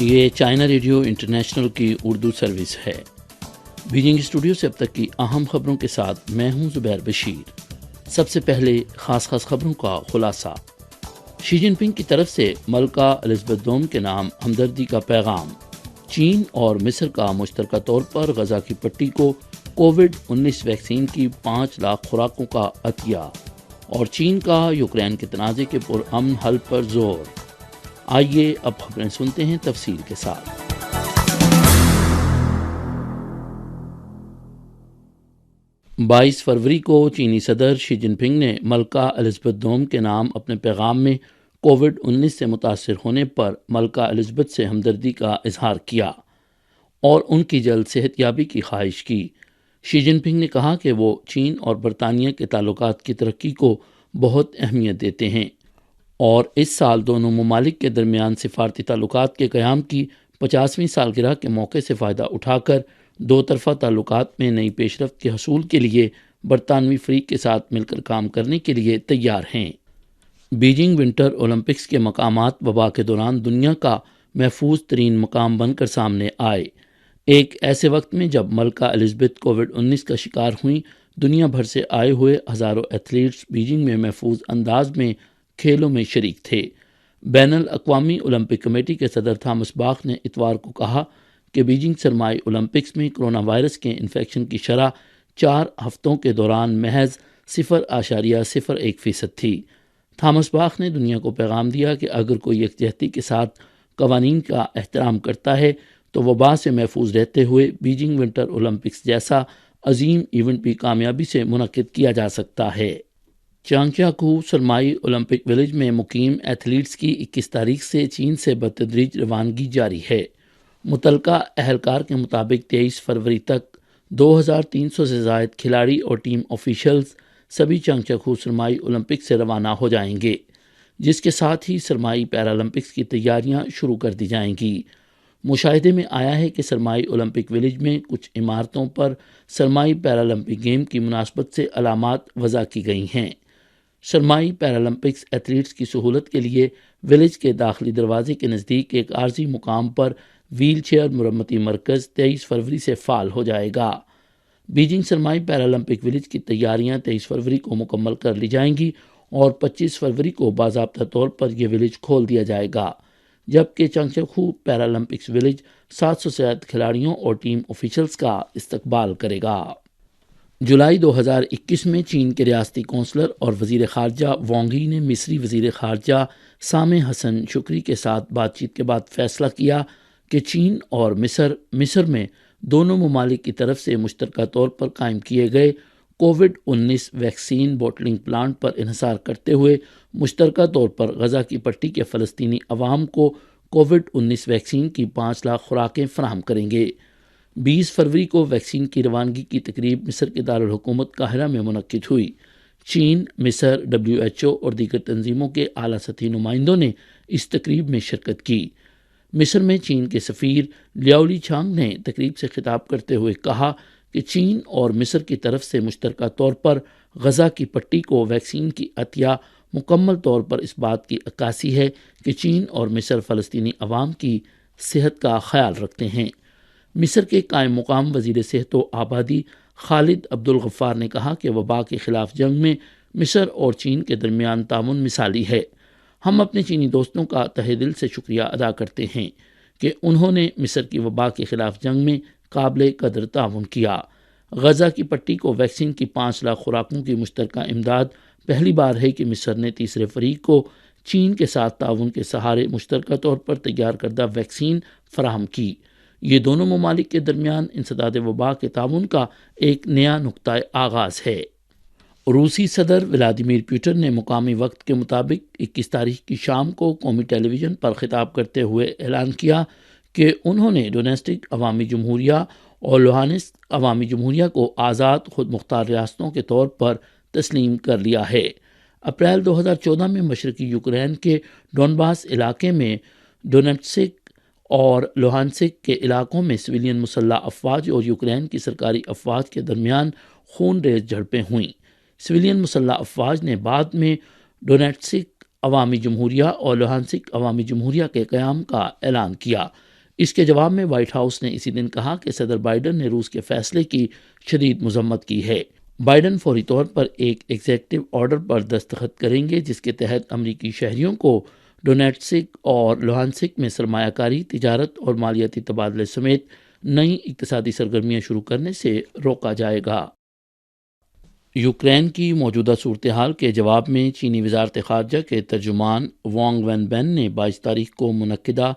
یہ China radio international کی Urdu service ہے۔ بیجنگ اسٹوڈیو سے اب تک کی اہم خبروں کے ساتھ میں ہوں زبیر بشیر۔ سب سے پہلے خاص خبروں کا خلاصہ۔ شی جن پنگ کی طرف سے ملکہ الزبتھ دوم کے نام ہمدردی کا پیغام۔ چین اور مصر کا مشترکہ طور پر غزہ کی پٹی کو کووڈ-19 ویکسین کی 5 لاکھ خوراکوں کا عطیہ، اور چین کا یوکرین کے تنازع کے پرامن حل پر زور۔ آئیے اب خبریں سنتے ہیں تفصیل کے ساتھ۔ 22 فروری کو چینی صدر شی جن پنگ نے ملکہ الزبتھ دوم کے نام اپنے پیغام میں کووڈ-19 سے متاثر ہونے پر ملکہ الزبتھ سے ہمدردی کا اظہار کیا اور ان کی جلد صحت یابی کی خواہش کی۔ شی جن پنگ نے کہا کہ وہ چین اور برطانیہ کے تعلقات کی ترقی کو بہت اہمیت دیتے ہیں اور اس سال دونوں ممالک کے درمیان سفارتی تعلقات کے قیام کی 50ویں سالگرہ کے موقع سے فائدہ اٹھا کر دو طرفہ تعلقات میں نئی پیش رفت کے حصول کے لیے برطانوی فریق کے ساتھ مل کر کام کرنے کے لیے تیار ہیں۔ بیجنگ ونٹر اولمپکس کے مقامات وبا کے دوران دنیا کا محفوظ ترین مقام بن کر سامنے آئے۔ ایک ایسے وقت میں جب ملکہ الزبتھ کووڈ-19 کا شکار ہوئیں، دنیا بھر سے آئے ہوئے ہزاروں ایتھلیٹس بیجنگ میں محفوظ انداز میں کھیلوں میں شریک تھے۔ بین الاقوامی اولمپک کمیٹی کے صدر تھامس باخ نے اتوار کو کہا کہ بیجنگ سرمائی اولمپکس میں کرونا وائرس کے انفیکشن کی شرح 4 ہفتوں کے دوران محض 0.01% تھی۔ تھامس باخ نے دنیا کو پیغام دیا کہ اگر کوئی یکجہتی کے ساتھ قوانین کا احترام کرتا ہے تو وبا سے محفوظ رہتے ہوئے بیجنگ ونٹر اولمپکس جیسا عظیم ایونٹ بھی کامیابی سے منعقد کیا جا سکتا ہے۔ چانگچاکو سرمائی اولمپک ولیج میں مقیم ایتھلیٹس کی 21 تاریخ سے چین سے بتدریج روانگی جاری ہے۔ متعلقہ اہلکار کے مطابق 23 فروری تک 2300 سے زائد کھلاڑی اور ٹیم آفیشلز سبھی چانگچاکو سرمائی اولمپک سے روانہ ہو جائیں گے، جس کے ساتھ ہی سرمائی پیرالمپکس کی تیاریاں شروع کر دی جائیں گی۔ مشاہدے میں آیا ہے کہ سرمائی اولمپک ولیج میں کچھ عمارتوں پر سرمائی پیرالمپک گیم کی مناسبت سے علامات وضع کی گئی ہیں۔ سرمائی پیرالمپکس ایتھلیٹس کی سہولت کے لیے ولیج کے داخلی دروازے کے نزدیک ایک عارضی مقام پر ویل چیئر مرمتی مرکز 23 فروری سے فعال ہو جائے گا۔ بیجنگ سرمائی پیرالمپک ولیج کی تیاریاں 23 فروری کو مکمل کر لی جائیں گی اور 25 فروری کو باضابطہ طور پر یہ ولیج کھول دیا جائے گا، جبکہ چانگچاکو پیرالمپکس ولیج 700 سے زائد کھلاڑیوں اور ٹیم آفیشلز کا استقبال کرے گا۔ جولائی 2021 میں چین کے ریاستی کونسلر اور وزیر خارجہ وانگ ای نے مصری وزیر خارجہ سامح حسن شکری کے ساتھ بات چیت کے بعد فیصلہ کیا کہ چین اور مصر میں دونوں ممالک کی طرف سے مشترکہ طور پر قائم کیے گئے کووڈ-19 ویکسین بوٹلنگ پلانٹ پر انحصار کرتے ہوئے مشترکہ طور پر غزہ کی پٹی کے فلسطینی عوام کو کووڈ-19 ویکسین کی 5 لاکھ خوراکیں فراہم کریں گے۔ 20 فروری کو ویکسین کی روانگی کی تقریب مصر کے دارالحکومت قاہرہ میں منعقد ہوئی۔ چین، مصر، WHO اور دیگر تنظیموں کے اعلیٰ سطحی نمائندوں نے اس تقریب میں شرکت کی۔ مصر میں چین کے سفیر لیاولی چانگ نے تقریب سے خطاب کرتے ہوئے کہا کہ چین اور مصر کی طرف سے مشترکہ طور پر غزہ کی پٹی کو ویکسین کی عطیہ مکمل طور پر اس بات کی عکاسی ہے کہ چین اور مصر فلسطینی عوام کی صحت کا خیال رکھتے ہیں۔ مصر کے قائم مقام وزیر صحت و آبادی خالد عبدالغفار نے کہا کہ وبا کے خلاف جنگ میں مصر اور چین کے درمیان تعاون مثالی ہے۔ ہم اپنے چینی دوستوں کا تہہ دل سے شکریہ ادا کرتے ہیں کہ انہوں نے مصر کی وبا کے خلاف جنگ میں قابل قدر تعاون کیا۔ غزہ کی پٹی کو ویکسین کی 5 لاکھ خوراکوں کی مشترکہ امداد پہلی بار ہے کہ مصر نے تیسرے فریق کو چین کے ساتھ تعاون کے سہارے مشترکہ طور پر تیار کردہ ویکسین فراہم کی۔ یہ دونوں ممالک کے درمیان انسداد وبا کے تعاون کا ایک نیا نقطۂ آغاز ہے۔ روسی صدر ولادیمیر پوٹن نے مقامی وقت کے مطابق 21 تاریخ کی شام کو قومی ٹیلی ویژن پر خطاب کرتے ہوئے اعلان کیا کہ انہوں نے ڈونیٹسک عوامی جمہوریہ اور لوہانسک عوامی جمہوریہ کو آزاد خود مختار ریاستوں کے طور پر تسلیم کر لیا ہے۔ اپریل 2014 میں مشرقی یوکرین کے ڈونباس علاقے میں ڈونیٹسک اور لوہانسک کے علاقوں میں سویلین مسلح افواج اور یوکرین کی سرکاری افواج کے درمیان خون ریز جھڑپیں ہوئیں۔ سویلین مسلح افواج نے بعد میں ڈونیٹسک عوامی جمہوریہ اور لوہانسک عوامی جمہوریہ کے قیام کا اعلان کیا۔ اس کے جواب میں وائٹ ہاؤس نے اسی دن کہا کہ صدر بائیڈن نے روس کے فیصلے کی شدید مذمت کی ہے۔ بائیڈن فوری طور پر ایک ایگزیکٹو آرڈر پر دستخط کریں گے جس کے تحت امریکی شہریوں کو ڈونیٹسک اور لوہانسک میں سرمایہ کاری، تجارت اور مالیاتی تبادلے سمیت نئی اقتصادی سرگرمیاں شروع کرنے سے روکا جائے گا۔ یوکرین کی موجودہ صورتحال کے جواب میں چینی وزارت خارجہ کے ترجمان وانگ وین بین نے 22 تاریخ کو منعقدہ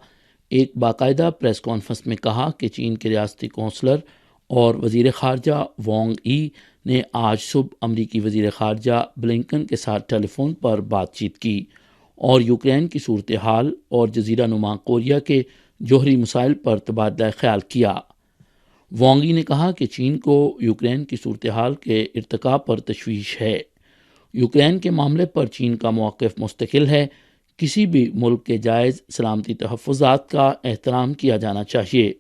ایک باقاعدہ پریس کانفرنس میں کہا کہ چین کے ریاستی کونسلر اور وزیر خارجہ وانگ ای نے آج صبح امریکی وزیر خارجہ بلنکن کے ساتھ ٹیلی فون پر بات چیت کی اور یوکرین کی صورتحال اور جزیرہ نما کوریا کے جوہری مسائل پر تبادلہ خیال کیا۔ وانگ ای نے کہا کہ چین کو یوکرین کی صورتحال کے ارتقاء پر تشویش ہے۔ یوکرین کے معاملے پر چین کا موقف مستقل ہے۔ کسی بھی ملک کے جائز سلامتی تحفظات کا احترام کیا جانا چاہیے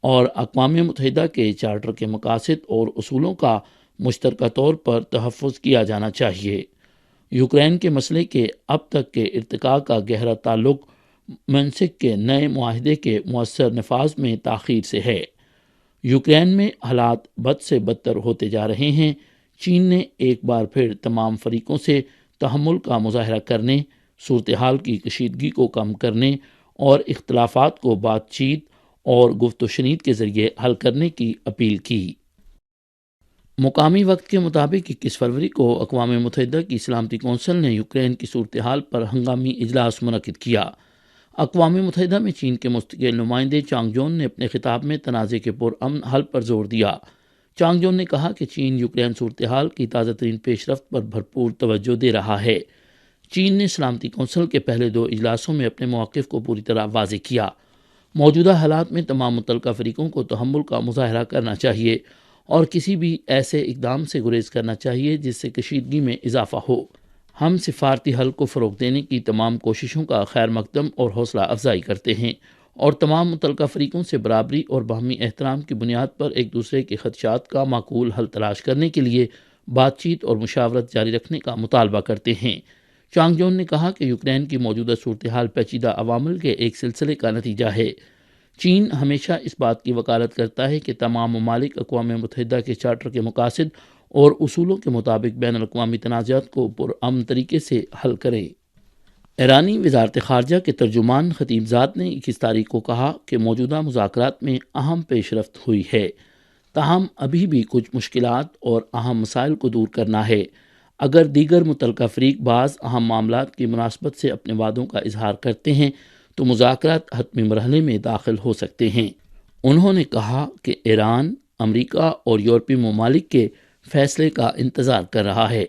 اور اقوام متحدہ کے چارٹر کے مقاصد اور اصولوں کا مشترکہ طور پر تحفظ کیا جانا چاہیے۔ یوکرین کے مسئلے کے اب تک کے ارتقاء کا گہرا تعلق منسک کے نئے معاہدے کے مؤثر نفاذ میں تاخیر سے ہے۔ یوکرین میں حالات بد سے بدتر ہوتے جا رہے ہیں۔ چین نے ایک بار پھر تمام فریقوں سے تحمل کا مظاہرہ کرنے، صورتحال کی کشیدگی کو کم کرنے اور اختلافات کو بات چیت اور گفت و شنید کے ذریعے حل کرنے کی اپیل کی۔ مقامی وقت کے مطابق 21 فروری کو اقوام متحدہ کی سلامتی کونسل نے یوکرین کی صورتحال پر ہنگامی اجلاس منعقد کیا۔ اقوام متحدہ میں چین کے مستقل نمائندے چانگ جون نے اپنے خطاب میں تنازع کے پرامن حل پر زور دیا۔ چانگ جون نے کہا کہ چین یوکرین صورتحال کی تازہ ترین پیش رفت پر بھرپور توجہ دے رہا ہے۔ چین نے سلامتی کونسل کے پہلے 2 اجلاسوں میں اپنے موقف کو پوری طرح واضح کیا۔ موجودہ حالات میں تمام متعلقہ فریقوں کو تحمل کا مظاہرہ کرنا چاہیے اور کسی بھی ایسے اقدام سے گریز کرنا چاہیے جس سے کشیدگی میں اضافہ ہو۔ ہم سفارتی حل کو فروغ دینے کی تمام کوششوں کا خیر مقدم اور حوصلہ افزائی کرتے ہیں اور تمام متعلقہ فریقوں سے برابری اور باہمی احترام کی بنیاد پر ایک دوسرے کے خدشات کا معقول حل تلاش کرنے کے لیے بات چیت اور مشاورت جاری رکھنے کا مطالبہ کرتے ہیں۔ چانگ جون نے کہا کہ یوکرین کی موجودہ صورتحال پیچیدہ عوامل کے ایک سلسلے کا نتیجہ ہے۔ چین ہمیشہ اس بات کی وکالت کرتا ہے کہ تمام ممالک اقوام متحدہ کے چارٹر کے مقاصد اور اصولوں کے مطابق بین الاقوامی تنازعات کو پرامن طریقے سے حل کریں۔ ایرانی وزارت خارجہ کے ترجمان خطیب زاد نے 21 تاریخ کو کہا کہ موجودہ مذاکرات میں اہم پیش رفت ہوئی ہے، تاہم ابھی بھی کچھ مشکلات اور اہم مسائل کو دور کرنا ہے۔ اگر دیگر متعلقہ فریق بعض اہم معاملات کی مناسبت سے اپنے وعدوں کا اظہار کرتے ہیں تو مذاکرات حتمی مرحلے میں داخل ہو سکتے ہیں۔ انہوں نے کہا کہ ایران امریکہ اور یورپی ممالک کے فیصلے کا انتظار کر رہا ہے،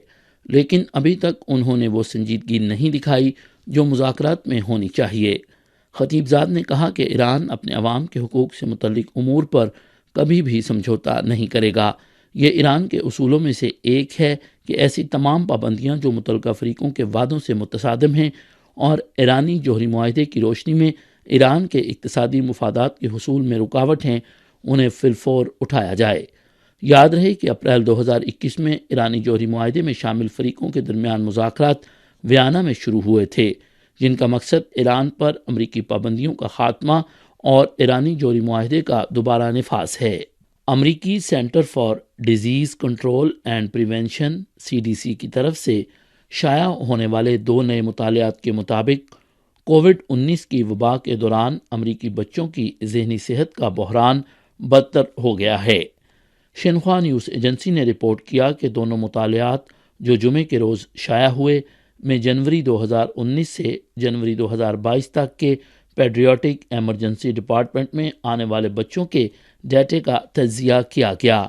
لیکن ابھی تک انہوں نے وہ سنجیدگی نہیں دکھائی جو مذاکرات میں ہونی چاہیے۔ خطیب زاد نے کہا کہ ایران اپنے عوام کے حقوق سے متعلق امور پر کبھی بھی سمجھوتا نہیں کرے گا۔ یہ ایران کے اصولوں میں سے ایک ہے کہ ایسی تمام پابندیاں جو متعلقہ فریقوں کے وعدوں سے متصادم ہیں اور ایرانی جوہری معاہدے کی روشنی میں ایران کے اقتصادی مفادات کے حصول میں رکاوٹ ہیں، انہیں فی الفور اٹھایا جائے۔ یاد رہے کہ اپریل 2021 میں ایرانی جوہری معاہدے میں شامل فریقوں کے درمیان مذاکرات ویانا میں شروع ہوئے تھے، جن کا مقصد ایران پر امریکی پابندیوں کا خاتمہ اور ایرانی جوہری معاہدے کا دوبارہ نفاذ ہے۔ امریکی centre for disease control and prevention CDC کی طرف سے شائع ہونے والے 2 نئے مطالعات کے مطابق کووڈ-19 کی وبا کے دوران امریکی بچوں کی ذہنی صحت کا بحران بدتر ہو گیا ہے۔ شنہوا نیوز ایجنسی نے رپورٹ کیا کہ دونوں مطالعات جو جمعے کے روز شائع ہوئے میں جنوری 2019 سے جنوری 2022 تک کے پیڈریاٹک ایمرجنسی ڈپارٹمنٹ میں آنے والے بچوں کے ڈیٹے کا تجزیہ کیا گیا۔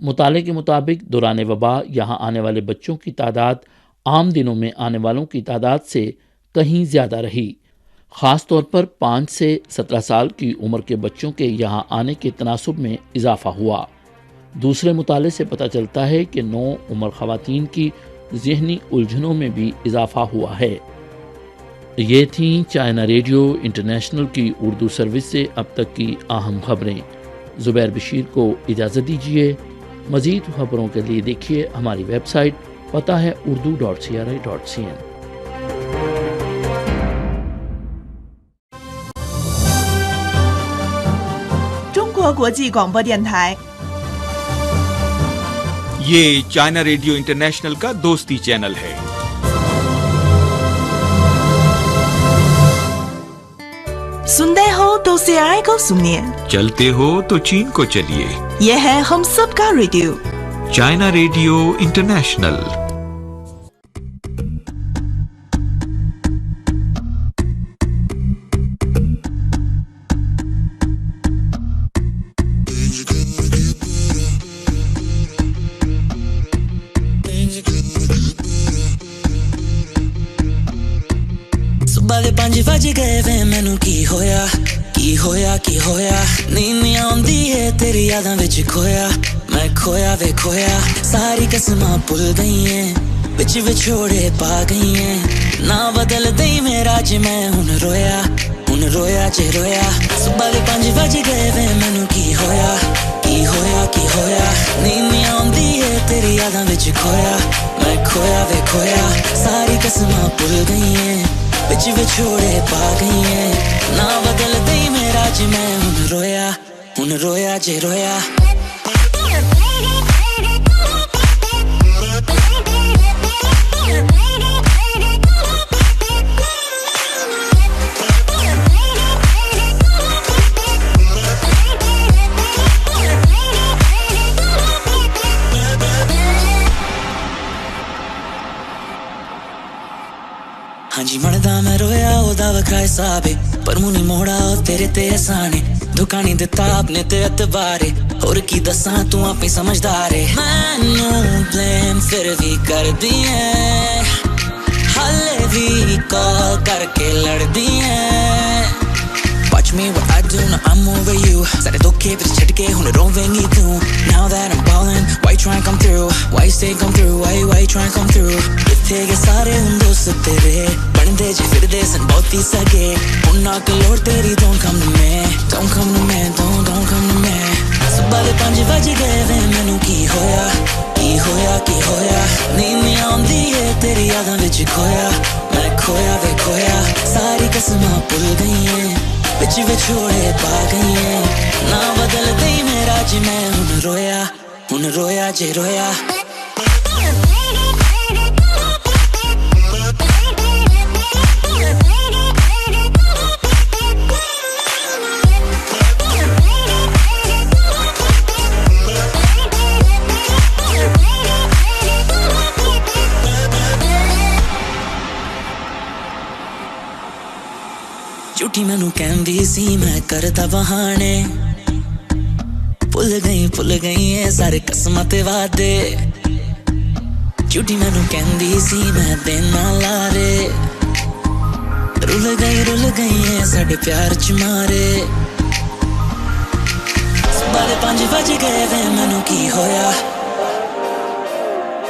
مطالعے کے مطابق دوران وبا یہاں آنے والے بچوں کی تعداد عام دنوں میں آنے والوں کی تعداد سے کہیں زیادہ رہی۔ خاص طور پر 5 سے 17 سال کی عمر کے بچوں کے یہاں آنے کے تناسب میں اضافہ ہوا۔ دوسرے مطالعے سے پتہ چلتا ہے کہ نو عمر خواتین کی ذہنی الجھنوں میں بھی اضافہ ہوا ہے۔ یہ تھیں چائنا ریڈیو انٹرنیشنل کی اردو سروس سے اب تک کی اہم خبریں۔ زبیر بشیر کو اجازت دیجیے۔ مزید خبروں کے لیے دیکھیے ہماری ویب سائٹ، پتہ ہے urdu.cri.cn۔ 合国际广播电台。 ये चाइना रेडियो इंटरनेशनल का दोस्ती चैनल है। सुनते हो तो CRI को सुनिए, चलते हो तो चीन को चलिए। ये है हम सबका रेडियो। China Radio international. सुबह दे 5 वज गए वे मैनू की होया नींद नहीं आउंदी है तेरी यादां विच खोया मैं खोया वे खोया सारी कसमां भुल गई हैं विच विछोड़े पा गई हैं ना बदल दई मेरा ज मैं हुन रोया जे रोया सुबह दे 5 वज गए वे मैनू की होया नींद नहीं आउंदी है तेरी यादां विच खोया मैं खोया वे खोया सारी कसमां भुल गई हैं विच विछोड़े पा गई हैं ना बदल दई मेरा ज मैं हुन रोया जे रोया ਹਾਂਜੀ ਮਣਦਾ ਮੈਂ ਰੋਇਆ ਉਹਦਾ ਵੱਖਰਾ ਹਿਸਾਬ ਏ ਪਰ ਮੂੰਹ ਨੀ ਮੋੜਾ ਉਹ ਤੇਰੇ ਤੇ ਆਸਾਨ ਏ ਦੁੱਖਾਂ ਨੀ ਦਿੱਤਾ ਆਪਣੇ ਤੇ ਅਤਬਾਰ ਏ ਹੋਰ ਕੀ ਦੱਸਾਂ ਤੂੰ ਆਪੇ ਸਮਝਦਾਰ ਏ ਮੈਨੂੰ ਬਲੇਮ ਫਿਰ ਵੀ ਕਰਦੀ ਐ ਹਾਲੇ ਵੀ ਕਾਲ ਕਰਕੇ ਲੜਦੀ ਐ Watch me what I do, now I'm over you ਸਾਰੇ ਧੋਖੇ ਫਿਰ ਛੱਡ ਕੇ ਹੁਣ ਰੋਵੇਂਗੀ ਤੂੰ Now that I'm ballin', why you trying come through? Why you stay come through? Why you trying come through? ਕਿੱਥੇ ਗਏ ਸਾਰੇ ਹੁਣ ਦੋਸਤ ਤੇਰੇ ਬਣਦੇ ਜੇ ਫਿਰਦੇ ਸਨ ਬਹੁਤੀ ਸਗੇ ਹੁਣ ਨਾ ਲੋੜ ਤੇਰੀ don't come to me don't come to me don't come to me ਸੁਬਹ ਦੇ 5 ਵਜ ਗਏ ਵੇ ਮੈਨੂੰ ਕੀ ਹੋਇਆ ਨੀਂਦ ਨਹੀਂ ਆਉਂਦੀ ਏ ਤੇਰੀ ਯਾਦਾਂ ਵਿੱਚ ਖੋਇਆ ਮੈਂ ਖੋਇਆ ਵੇ ਖੋਇਆ ਸਾਰੀ ਕਸਮਾਂ ਭੁੱਲ ਗਈ ਏ विच विछोड़े पा गई हैं ना बदल दई मेरा ज मैं हुन रोया जे रोया ਝੂਠੀ ਮੈਨੂੰ ਕਹਿੰਦੀ ਸੀ ਮੈਂ ਕਰਦਾ ਬਹਾਨੇ ਭੁੱਲ ਗਈ ਐ ਸਾਰੇ ਕਸਮਾਂ ਤੇ ਵਾਦੇ ਝੂਠੀ ਮੈਨੂੰ ਕਹਿੰਦੀ ਸੀ ਮੈਂ ਦਿਨ ਨਾ ਲਾਰੇ ਰੁੱਲ ਗਈ ਐ ਸਾਡੇ ਪਿਆਰ ਚ ਮਾਰੇ ਸੁਬਹ ਦੇ 5 ਵਜ ਗਏ ਵੇ ਮੈਨੂੰ ਕੀ ਹੋਇਆ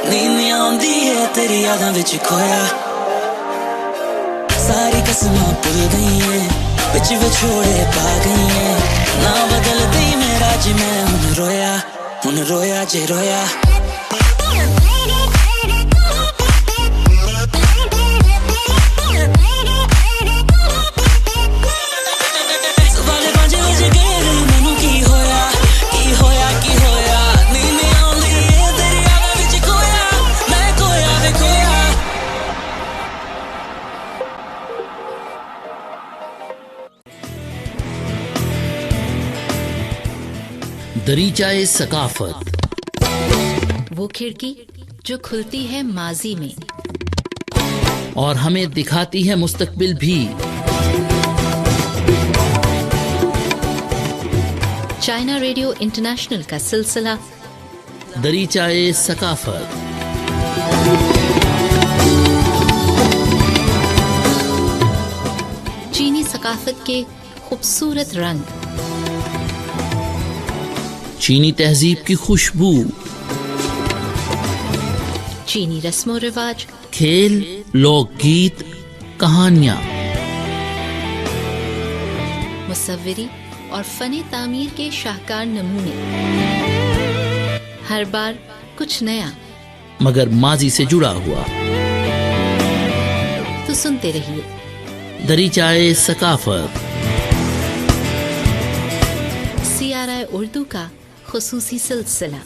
ਨੀਂਦ ਨਹੀਂ ਆਉਂਦੀ ਐ ਤੇਰੀ ਯਾਦਾਂ ਵਿੱਚ ਖੋਇਆ सारी कसमां भुल गई हैं विच विछोड़े पा गई हैं ना बदल दई मेरा ज मैं हुन रोया जे रोया दरीचाए सकाफत, वो खिड़की जो खुलती है माजी में और हमें दिखाती है मुस्तकबिल भी। चाइना रेडियो इंटरनेशनल का सिलसिला दरीचाए सकाफत। चीनी सकाफत के खूबसूरत रंग, चीनी तहजीब की खुशबू, चीनी रस्मो रिवाज, खेल, लोकगीत, कहानियाँ, मुसव्विरी और फने तामीर के शाहकार नमूने। हर बार कुछ नया मगर माजी से जुड़ा हुआ। तो सुनते रहिए दरीचाए सकाफत। इशारा उर्दू का खुसूसी सिलसिला।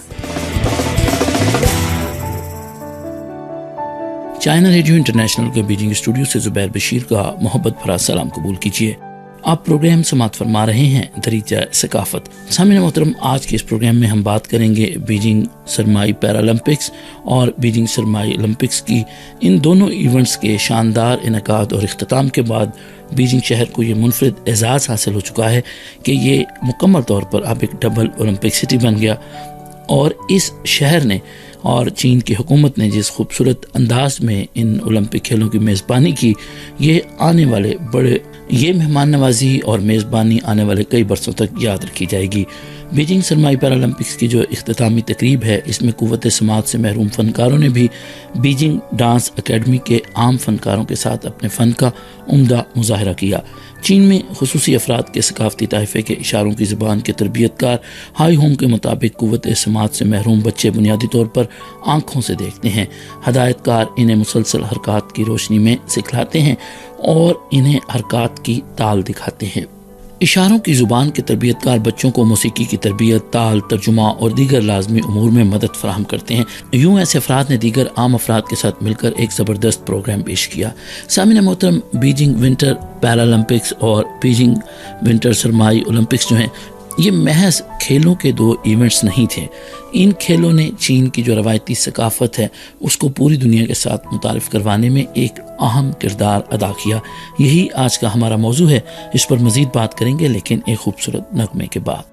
चाइना रेडियो इंटरनेशनल के बीजिंग स्टूडियो से जुबैर बशीर का मोहब्बत भरा सलाम कबूल कीजिए। आप प्रोग्राम समात फरमा रहे हैं दरीचा सकाफत। सामने मोहतरम, आज के इस प्रोग्राम में हम बात करेंगे बीजिंग सरमाई पैरालंपिक्स और बीजिंग सरमाई ओलंपिक्स की। इन दोनों इवेंट्स के शानदार इनेकाद और इख्तिताम के बाद बीजिंग शहर को ये मुनफरिद एजाज़ हासिल हो चुका है कि ये मुकम्मल तौर पर अब एक डबल ओलंपिक सिटी बन गया। और इस शहर ने और चीन की हुकूमत ने जिस खूबसूरत अंदाज में इन ओलंपिक खेलों की मेज़बानी की, ये मेहमान नवाजी और मेज़बानी आने वाले कई बरसों तक याद रखी जाएगी। बीजिंग सरमाई पैरालंपिक्स की जो इख्तितामी तकरीब है, इसमें कुव्वत समात से महरूम फ़नकारों ने भी बीजिंग डांस अकेडमी के आम फ़नकारों के साथ अपने फ़न का उम्दा मुजाहरा किया। चीन में खुसूसी अफराद के सकाफती ताइफे के इशारों की ज़बान के तरबियतकार हाई होम के मुताबिक कुव्वत समात से महरूम बच्चे बुनियादी तौर पर आँखों से देखते हैं। हदायतकार इन्हें मुसलसल हरकत की रोशनी में सिखलाते हैं और इन्हें हरकत की ताल दिखाते हैं। इशारों की ज़ुबान के तरबियतकार बच्चों को मौसीकी की तरबियत, ताल, तर्जुमा और दीगर लाजमी उमूर में मदद फराहम करते हैं। यूँ ऐसे अफराद ने दीगर आम अफराद के साथ मिलकर एक ज़बरदस्त प्रोग्राम पेश किया। सामने मोहतरम, बीजिंग विंटर पैरालंपिक्स और बीजिंग विंटर सरमाई ओलंपिक्स जो हैं, ये महज खेलों के दो इवेंट्स नहीं थे। इन खेलों ने चीन की जो रवायती सकाफत है उसको पूरी दुनिया के साथ मुतारिफ करवाने में एक अहम किरदार अदा किया। यही आज का हमारा मौजू है। इस पर मज़ीद बात करेंगे, लेकिन एक खूबसूरत नगमे के बाद।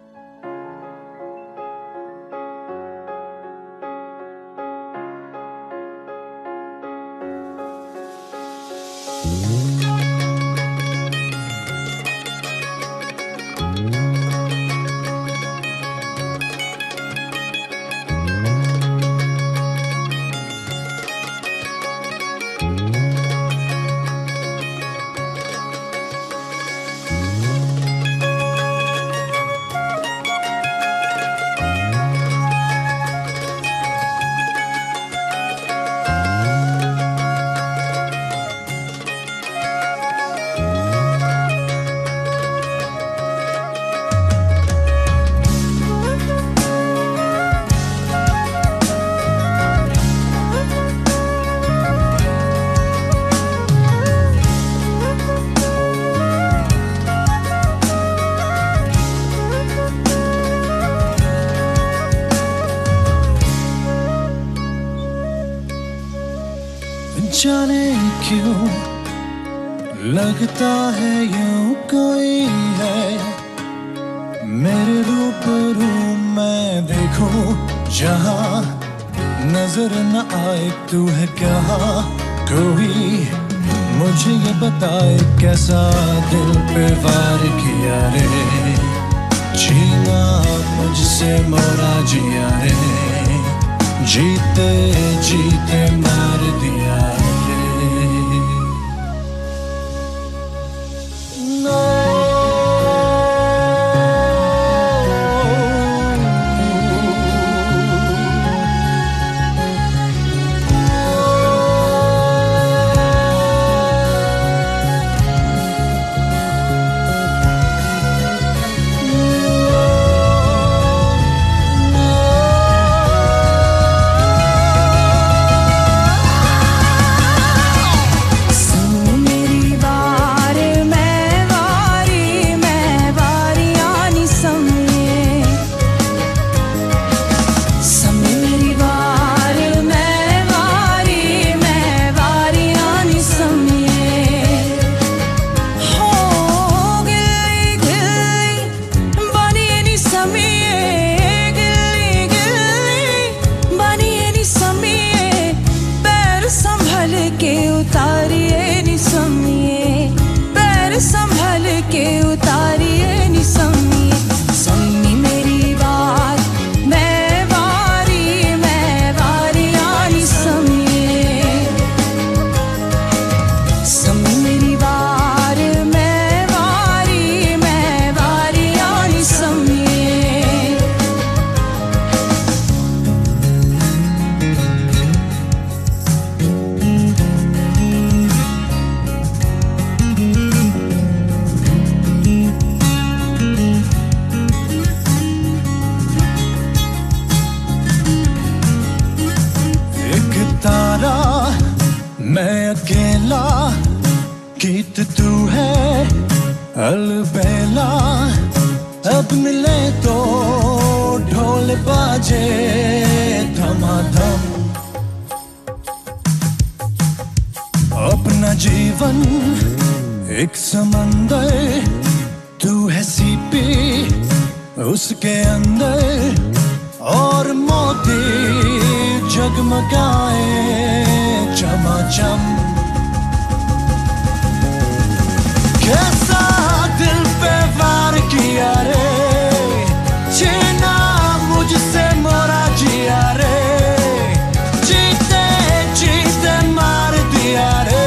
जाने क्यों लगता है यूं कोई है मेरे रूबरू, मैं देखूं जहां नजर न आए तू है कहाँ। कोई मुझे ये बताए कैसा दिल पे वार किया रे, छीना मुझसे मोरा जिया रे, जीते जीते मार दिया रे। अलबेला अब मिले तो ढोल बाजे धमाधम अपना जीवन एक समंदर तू है सीपी उसके अंदर और मोती जगमगाए चमाचम कैसा दिल पे वार किया रे छीना मुझसे मोरा जिया रे जीते जीते मार दिया रे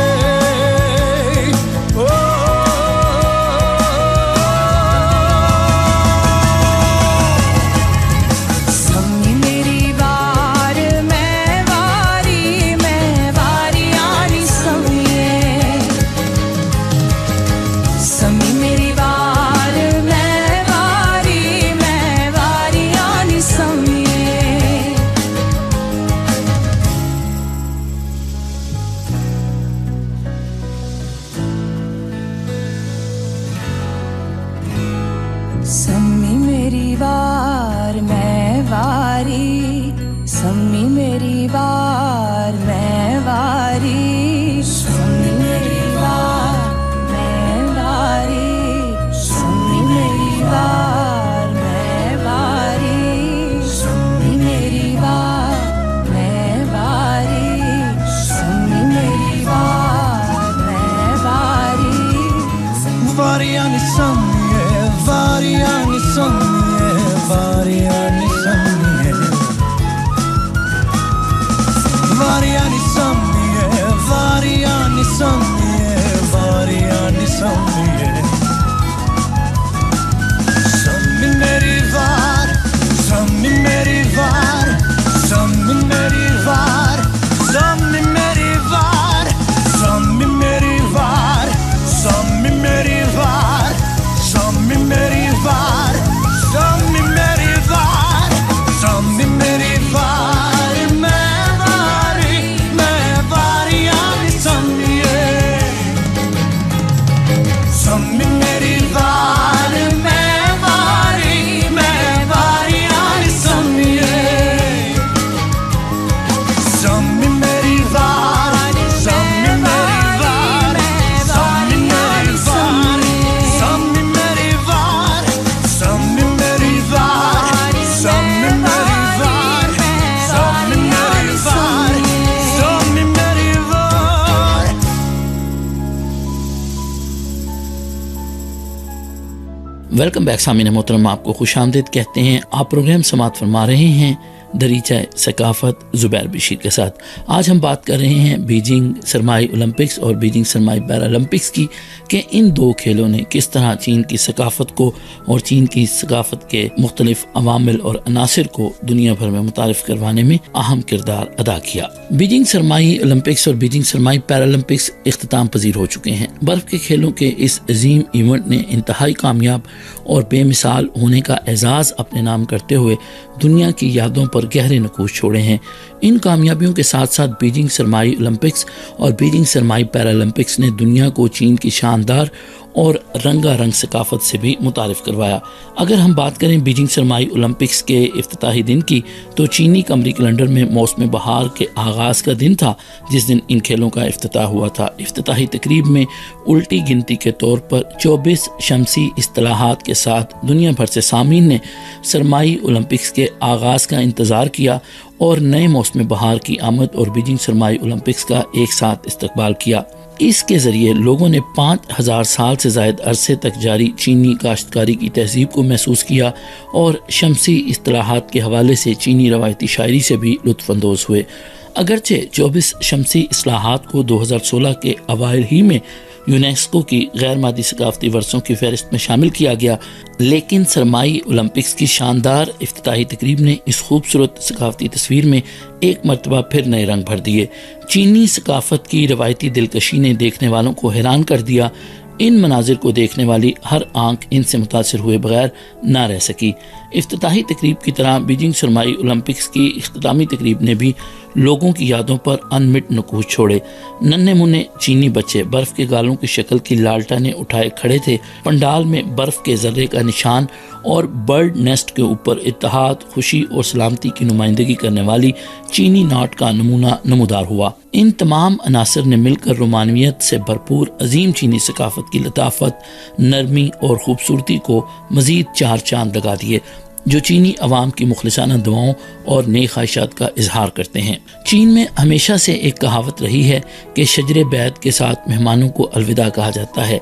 वेलकम बैक सामीन मोहतरम, आपको खुशामदीद कहते हैं। आप प्रोग्राम समाअत फरमा रहे हैं दरीचा सकाफत ज़ुबैर बशीर के साथ। आज हम बात कर रहे हैं बीजिंग सरमाई ओलंपिक्स और बीजिंग सरमाई पैरालंपिक्स की, कि इन दो खेलों ने किस तरह चीन की सकाफत को और चीन की सकाफत के मुख्तलिफ अवामिल और अनासिर को दुनिया भर में मुतारिफ करवाने में अहम किरदार अदा किया। बीजिंग सरमाई ओलंपिक्स और बीजिंग सरमाई पैरालंपिक्स इख्तिताम पजीर हो चुके हैं। बर्फ के खेलों के इस अजीम इवेंट ने इंतहाई कामयाब और बेमिसाल होने का एजाज़ अपने नाम करते हुए दुनिया की यादों पर गहरे नकूश छोड़े हैं। इन कामयाबियों के साथ साथ बीजिंग सरमाई ओलंपिक्स और बीजिंग सरमाई पैरालंपिक्स ने दुनिया को चीन की शानदार और रंगारंग सकाफत से भी मुतारिफ करवाया। अगर हम बात करें बीजिंग सरमाई ओलंपिक्स के इफ्तिताही दिन की, तो चीनी कमरी कैलेंडर में मौसम बहार के आगाज़ का दिन था जिस दिन इन खेलों का इफ्तिताह हुआ था। इफ्तिताही तकरीब में उल्टी गिनती के तौर पर 24 शमसी इस्तिलाहात के साथ दुनिया भर से सामीन ने सरमाई ओलंपिक्स के आगाज़ का इंतज़ार किया और नए मौसम बहार की आमद और बीजिंग सरमाई ओलंपिक्स का एक साथ इस्तकबाल किया। इसके ज़रिए लोगों ने 5000 साल से ज़ायद अरसे तक जारी चीनी काश्तकारी की तहजीब को महसूस किया और शमसी इस्तिलाहात के हवाले से चीनी रवायती शायरी से भी लुत्फ़अंदोज़ हुए। अगरचे 24 शमसी इस्तिलाहात को 2016 के अवाइल ही में यूनेस्को की गैर मादी सकाफती वर्षों की फहरिस्त में शामिल किया गया, लेकिन सरमाई ओलंपिक्स की शानदार इफ्तिताही तकरीब ने इस खूबसूरत सकाफती तस्वीर में एक मरतबा फिर नए रंग भर दिए। चीनी सकाफत की रवायती दिलकशी ने देखने वालों को हैरान कर दिया। इन मनाजिर को देखने वाली हर आंख इनसे मुतासिर हुए बगैर ना रह सकी। इफ्तिताही तकरीब की तरह बीजिंग सरमाई ओलंपिक्स की इख्तितामी तकरीब ने भी लोगों की यादों पर अनमिट नकूश छोड़े। नन्हे मुन्ने चीनी बच्चे बर्फ के गालों की शक्ल की लालटेनें उठाए खड़े थे। पंडाल में बर्फ के जर्रे का निशान और बर्ड नेस्ट के ऊपर इत्तेहाद, खुशी और सलामती की नुमाइंदगी करने वाली चीनी नाट का नमूना नमूदार हुआ। इन तमाम अनासर ने मिलकर रोमानियत से भरपूर अजीम चीनी सकाफत की लताफत, नरमी और खूबसूरती को मजीद चार चांद लगा दिए, जो चीनी अवाम की मुखलिसाना दुआओं और नेक ख्वाहिशात का इजहार करते हैं। चीन में हमेशा से एक कहावत रही है कि शजरे बैत के साथ मेहमानों को अलविदा कहा जाता है।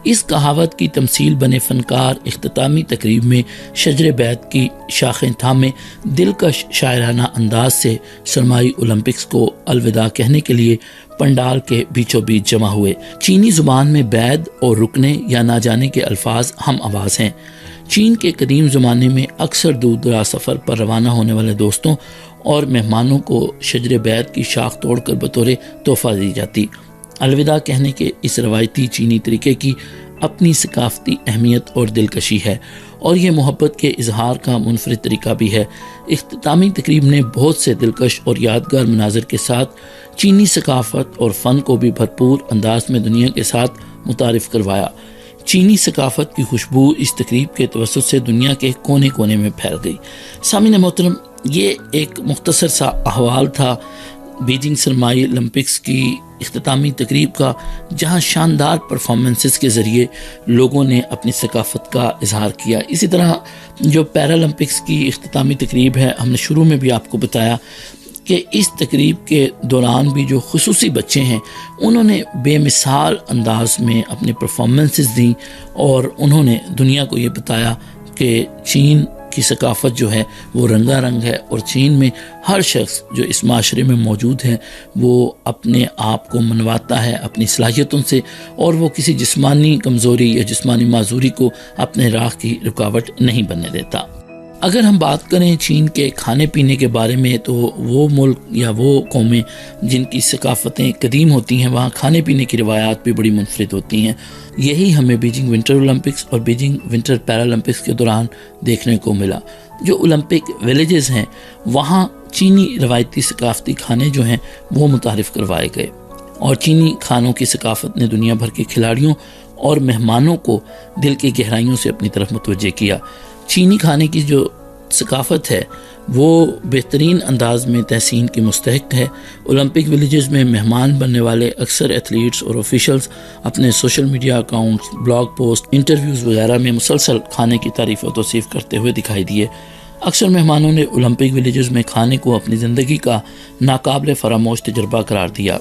इस कहावत की तमसील बने फनकार इख्तितामी तकरीब में शजरे बैत की शाखें थामे दिलकश शायराना अंदाज से सरमाई ओलंपिक्स को अलविदा कहने के लिए पंडाल के बीचों बीच जमा हुए। चीनी जुबान में बैद और रुकने या ना जाने के अल्फाज हम आवाज़ हैं। चीन के कदीम ज़माने में अक्सर दूर दराज सफ़र पर रवाना होने वाले दोस्तों और मेहमानों को शजरे बैत की शाख तोड़कर बतौर तोहफा दी जाती। अलविदा कहने के इस रवायती चीनी तरीके की अपनी सकाफती अहमियत और दिलकशी है, और ये मोहब्बत के इजहार का मुनफरिद तरीका भी है। इख्तितामी तकरीब ने बहुत से दिलकश और यादगार मनाजिर के साथ चीनी सकाफत और फ़न को भी भरपूर अंदाज में दुनिया के साथ मुतारिफ करवाया। चीनी सकाफत की खुशबू इस तकरीब के तवस्सुत से दुनिया के कोने कोने में फैल गई। सामीन मोहतरम, ये एक मुख्तसर सा अहवाल था बीजिंग सरमाई ओलंपिक्स की इख्तितामी तकरीब का, जहां शानदार परफॉर्मेंसेस के ज़रिए लोगों ने अपनी सकाफत का इजहार किया। इसी तरह जो पैरालंपिक्स की इख्तितामी तकरीब है, हमने शुरू में भी आपको बताया कि इस तकरीब के दौरान भी जो खुसूसी बच्चे हैं उन्होंने बेमिसाल अंदाज में अपने परफॉर्मेंसेस दी और उन्होंने दुनिया को ये बताया कि चीन की सकाफत जो है वो रंगारंग है, और चीन में हर शख्स जो इस माशरे में मौजूद है वो अपने आप को मनवाता है अपनी सलाहियतों से, और वो किसी जिस्मानी कमज़ोरी या जिस्मानी माजूरी को अपने राह की रुकावट नहीं बनने देता। अगर हम बात करें चीन के खाने पीने के बारे में, तो वो मुल्क या वो कौमें जिनकी सकाफतें कदीम होती हैं, वहाँ खाने पीने की रिवायात भी बड़ी मुनफरिद होती हैं। यही हमें बीजिंग विंटर ओलंपिक्स और बीजिंग विंटर पैरालंपिक्स के दौरान देखने को मिला। जो ओलंपिक विलेजेस हैं वहाँ चीनी रवायती सकाफती खाने जो हैं वो मुतारिफ करवाए गए, और चीनी खानों की सकाफत ने दुनिया भर के खिलाड़ियों और मेहमानों को दिल की गहराइयों से अपनी तरफ मुतवज्जे किया। चीनी खाने की जो सकाफत है वो बेहतरीन अंदाज में तहसीन की मुस्तहक है। ओलंपिक विलेजेस में मेहमान बनने वाले अक्सर एथलीट्स और ऑफिशल्स अपने social media accounts, blog post, interviews वगैरह में मुसलसल खाने की तारीफ़ और तौसीफ़ करते हुए दिखाई दिए। अक्सर मेहमानों ने ओलंपिक विलेजेस में खाने को अपनी ज़िंदगी का नाकाबिल फरामोश तजुर्बा करार दिया,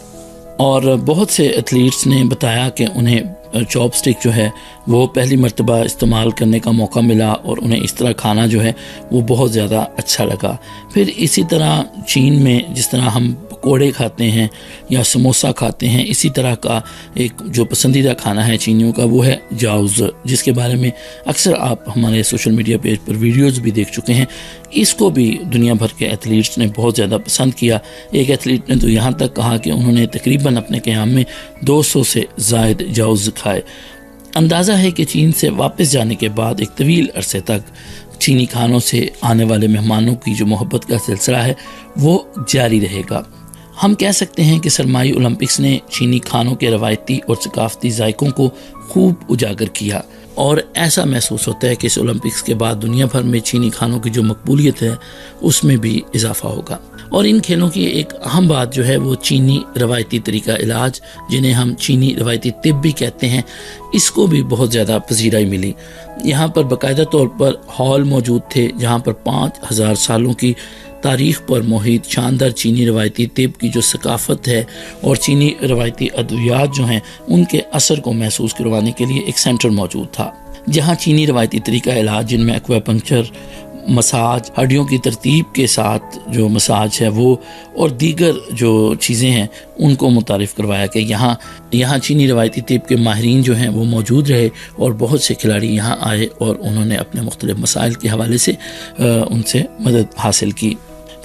और बहुत से एथलीट्स ने बताया कि उन्हें चॉपस्टिक जो है वो पहली मर्तबा इस्तेमाल करने का मौका मिला और उन्हें इस तरह खाना जो है वो बहुत ज़्यादा अच्छा लगा। फिर इसी तरह चीन में जिस तरह हम पकोड़े खाते हैं या समोसा खाते हैं, इसी तरह का एक जो पसंदीदा खाना है चीनियों का वो है जाउज़, जिसके बारे में अक्सर आप हमारे सोशल मीडिया पेज पर वीडियोज़ भी देख चुके हैं। इसको भी दुनिया भर के एथलीट्स ने बहुत ज़्यादा पसंद किया। एक एथलीट ने तो यहाँ तक कहा कि उन्होंने तकरीबन अपने क़याम में 200 से ज़ायद जाउज़ खाए। अंदाज़ा है कि चीन से वापस जाने के बाद एक तवील अरसे तक चीनी खानों से आने वाले मेहमानों की जो मोहब्बत का सिलसिला है वो जारी रहेगा। हम कह सकते हैं कि सरमाई ओलंपिक्स ने चीनी खानों के रवायती और सकाफती जायकों को खूब उजागर किया, और ऐसा महसूस होता है कि इस ओलंपिक्स के बाद दुनिया भर में चीनी खानों की जो मकबूलियत है उसमें भी इजाफा होगा। और इन खेलों की एक अहम बात जो है वो चीनी रवायती तरीका इलाज, जिन्हें हम चीनी रवायती तिब भी कहते हैं, इसको भी बहुत ज़्यादा पजीराई मिली। यहाँ पर बाकायदा तौर पर हॉल मौजूद थे जहाँ पर 5000 सालों की तारीख़ पर मोहित शानदार चीनी रवायती तिब की जो सकाफत है और चीनी रवायती अद्वियात जो हैं उनके असर को महसूस करवाने के लिए एक सेंटर मौजूद था, जहाँ चीनी रवायती तरीका इलाज जिनमें एक्वापंक्चर, मसाज, हड्डियों की तरतीब के साथ जो मसाज है वो और दीगर जो चीज़ें हैं उनको मुतारिफ़ करवाया कि यहाँ चीनी रवायती तिब के माहिरीन जो हैं वो मौजूद रहे, और बहुत से खिलाड़ी यहाँ आए और उन्होंने अपने मुख्तलिफ मसाइल के हवाले से उनसे मदद हासिल की।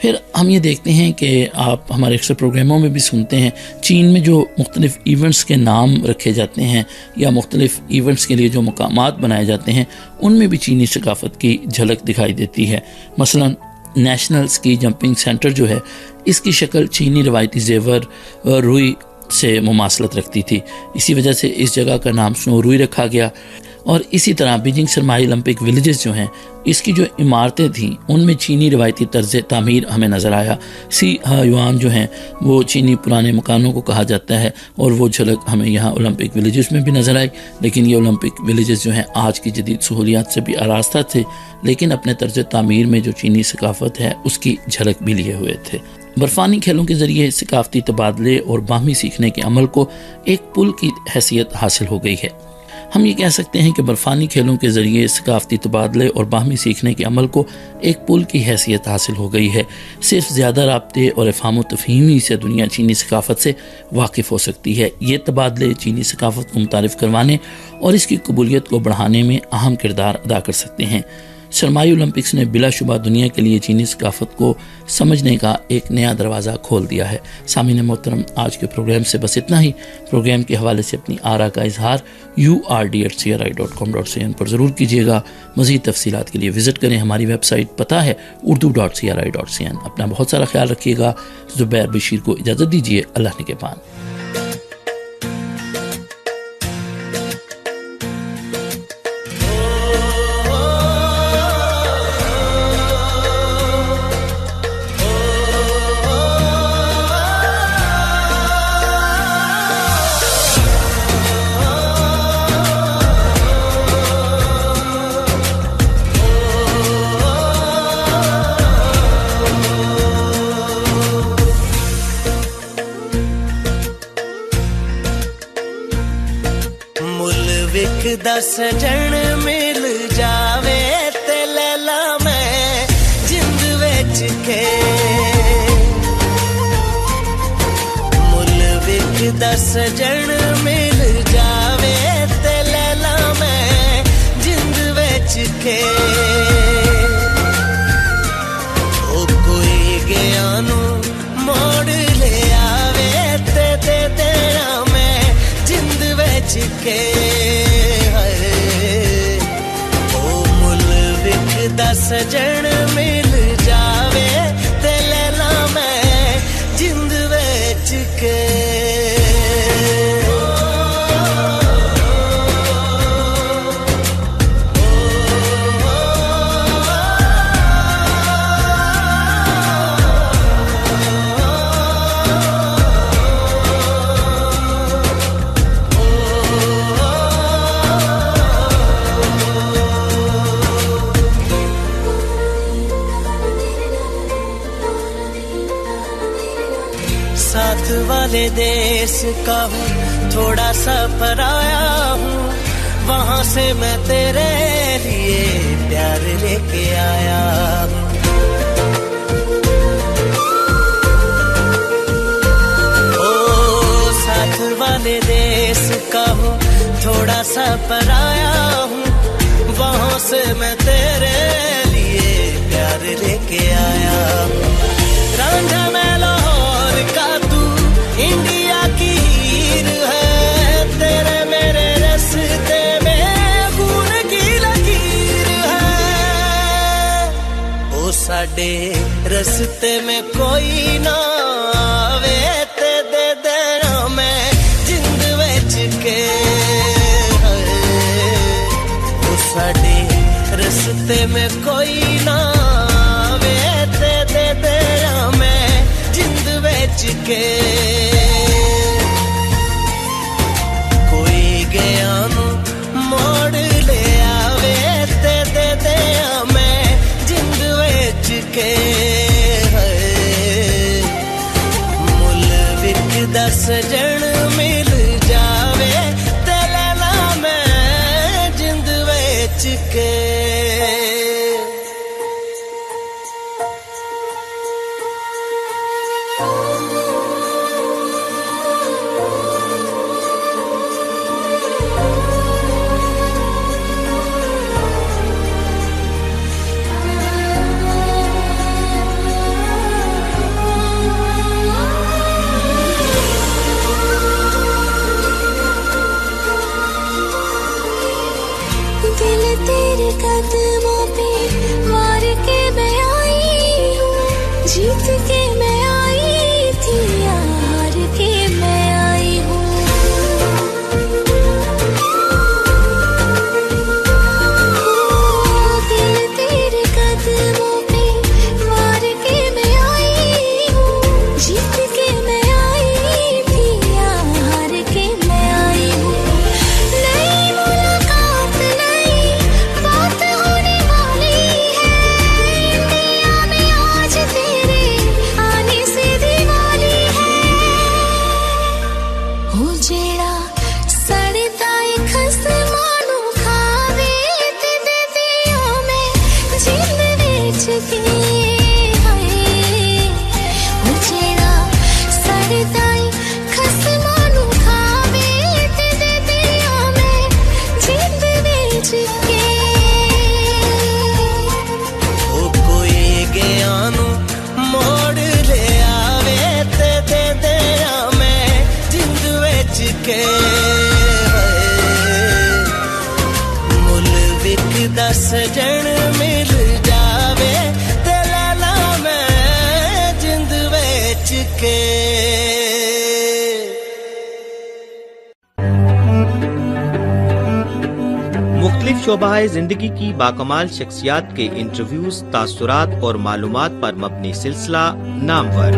फिर हम ये देखते हैं कि आप हमारे अक्सर प्रोग्रामों में भी सुनते हैं, चीन में जो मुख्तलिफ़ इवेंट्स के नाम रखे जाते हैं या मुख्तलिफ़ इवेंट्स के लिए जो मकामात बनाए जाते हैं, उनमें भी चीनी सकाफ़त की झलक दिखाई देती है। मसलन नेशनल स्की जंपिंग सेंटर जो है, इसकी शक्ल चीनी रवायती जेवर रुई से मुमासलत रखती थी, इसी वजह से इस जगह का नाम स्नो रुई रखा गया। और इसी तरह बीजिंग सरमाई ओलंपिक विलेजेस जो हैं, इसकी जो इमारतें थीं उनमें चीनी रवायती तर्ज तामीर हमें नज़र आया। सी युआन जो हैं वो चीनी पुराने मकानों को कहा जाता है और वो झलक हमें यहाँ ओलंपिक विलेजेस में भी नज़र आई। लेकिन ये ओलंपिक विलेजेस जो हैं आज की जदीद सहूलियात से भी आरास्ता थे, लेकिन अपने तर्ज तामीर में जो चीनी सकाफ़त है उसकी झलक भी लिए हुए थे। बर्फ़ानी खेलों के ज़रिए सकाफ़ती तबादले और बाहमी सीखने के अमल को एक पुल की हैसियत हासिल हो गई है। हम ये कह सकते हैं कि बर्फ़ानी खेलों के ज़रिए सकाफ़ती तबादले और बाहमी सीखने के अमल को एक पुल की हैसियत हासिल हो गई है। सिर्फ ज़्यादा राब्ते और इफ़हाम तफ़हीमी से दुनिया चीनी सकाफ़त से वाकिफ़ हो सकती है। ये तबादले चीनी सकाफ़त को मुतारिफ़ करवाने और इसकी कबूलियत को बढ़ाने में अहम किरदार अदा कर सकते हैं। सरमाई ओलंपिक्स ने बिलाशुबा दुनिया के लिए चीनी सकाफ़त को समझने का एक नया दरवाज़ा खोल दिया है। सामीन मोहतरम, आज के प्रोग्राम से बस इतना ही। प्रोग्राम के हवाले से अपनी आरा का इजहार urd@cri.com.cn पर ज़रूर कीजिएगा। मज़ीद तफसीलात के लिए विज़िट करें, हमारी वेबसाइट पता है urdu.cri.cn। अपना बहुत सारा ख्याल रखिएगा। ज़ुबैर बशीर को इजाज़त दीजिए। अल्लाह निगहबान। सजन मिल जावे ते लैला मैं जिंद विच के मुल विकदा सजन मिल जावे ते लैला मैं जिंद विच के ओ कोई गया नू मोड़ ले आवे ते दे देना मैं जिंद विच के सजन मिल जावे ते लैला मैं जिंद विच के वाले देश का हूँ, थोड़ा सा पराया हूँ, वहाँ से मैं तेरे लिए प्यार लेके आया हूँ। ओ साथ वाले देश का हूँ, थोड़ा सा पराया हूँ, वहाँ से मैं तेरे लिए प्यार लेके आया हूँ। रांझा मैं लाहौर का, इंडिया की हीर है, तेरे मेरे रस्ते में खून की लकीर है। ओ साडे रस्ते में कोई ना आवे ते दे देना मैं जिंद विच के ओ साडे रस्ते में कोई ना आवे ते दे देना मैं जिंद विच के मोड़ ले आवे ते दे दे मैं जिंद विच के मुल विकदा सजन मिल जावे ते लैला मैं जिंद विच के दिल तेरे कदमों पे वार के मैं आई हूँ, जीत के मैं आई थी या हार के मैं आई हूँ। दिल तेरे कदमों पे वार के मैं आई हूँ, जीत के मैं आई थी या हार के मैं आई हूँ। नई मुलाकात नई बात होने वाली है, इंडिया में आज तेरे आने से दिवाली है। हो जेड़ा सड़दा खसमां नूं खावे ते दे दिया मैं जिंद विच के हाय। हो जेड़ा सड़दा खसमां नूं खावे ते दे दिया मैं जिंद विच के। ओ कोई गया नू मोड़ ले आवे ते दे दिया मैं जिंद विच के। मुल विकदा सजन मिल जावे ते ला ला मैं जिंद विच के। मुख्तलिफ शोबाए ज़िंदगी की बाकमाल शख्सियात के इंटरव्यूज, तासुरात और मालूमात पर मबनी सिलसिला नामवर।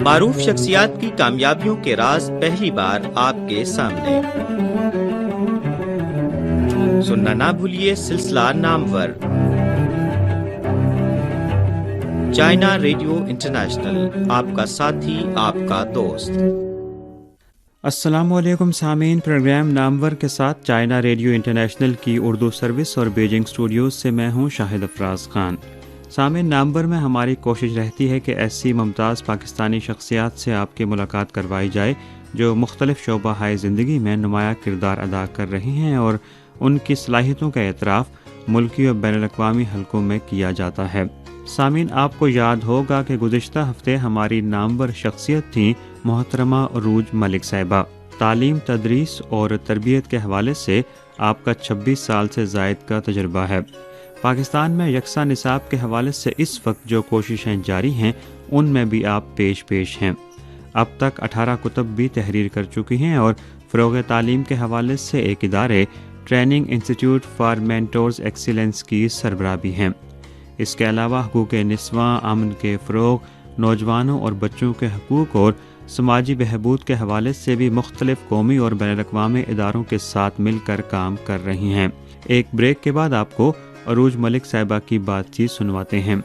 मारूफ शख्सियात की कामयाबियों के राज पहली बार आपके सामने। सुनना ना भूलिए सिलसिला नामवर, चाइना रेडियो इंटरनेशनल, आपका साथी आपका दोस्त। अस्सलामुअलैकुम सामीन, प्रोग्राम नामवर के साथ चाइना रेडियो इंटरनेशनल की उर्दू सर्विस और बीजिंग स्टूडियोज से मैं हूं शाहिद अफराज खान। सामीन, नामवर में हमारी कोशिश रहती है कि ऐसी मुमताज़ पाकिस्तानी शख्सियात से आपकी मुलाकात करवाई जाए जो मुख्तलिफ शोबा ज़िंदगी में नुमाया किरदार अदा कर रही हैं और उनकी सलाहियतों का एतराफ़ मुल्की और बैनुल अक़वामी हलकों में किया जाता है। सामीन, आपको याद होगा कि गुज़िश्ता हफ्ते हमारी नामवर शख्सियत थी मोहतरमा अरूज मलिक साहिबा। तालीम, तदरीस और तरबियत के हवाले से आपका 26 साल से ज़ायद का तजुर्बा है। पाकिस्तान में यकसा निसाब के हवाले से इस वक्त जो कोशिशें जारी हैं उनमें भी आप पेश हैं। अब तक 18 कुतब भी तहरीर कर चुकी हैं और फ़रोग़ तालीम के हवाले से एक इदारे training institute for mentors excellence की सरबराह भी हैं। इसके अलावा हुकूक़ निस्वां, अमन के फ़रोग़, नौजवानों और बच्चों के हकूक़ और समाजी बहबूद के हवाले से भी मुख्तलिफ कौमी और बैनुल अक़वामी इदारों के साथ मिलकर काम कर रही हैं। एक ब्रेक के बाद आपको अरूज मलिक साहिबा की बातचीत सुनवाते हैं।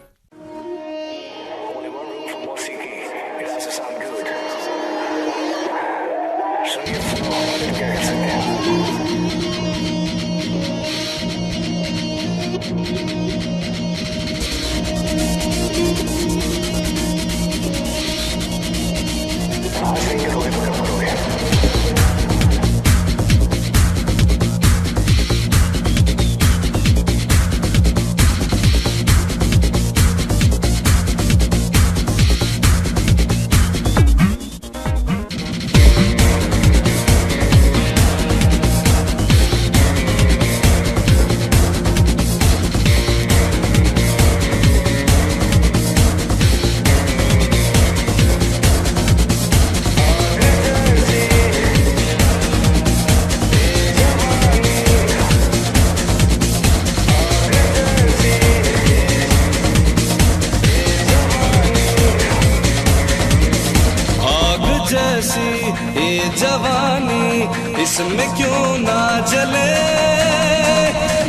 इसमें क्यों ना जले,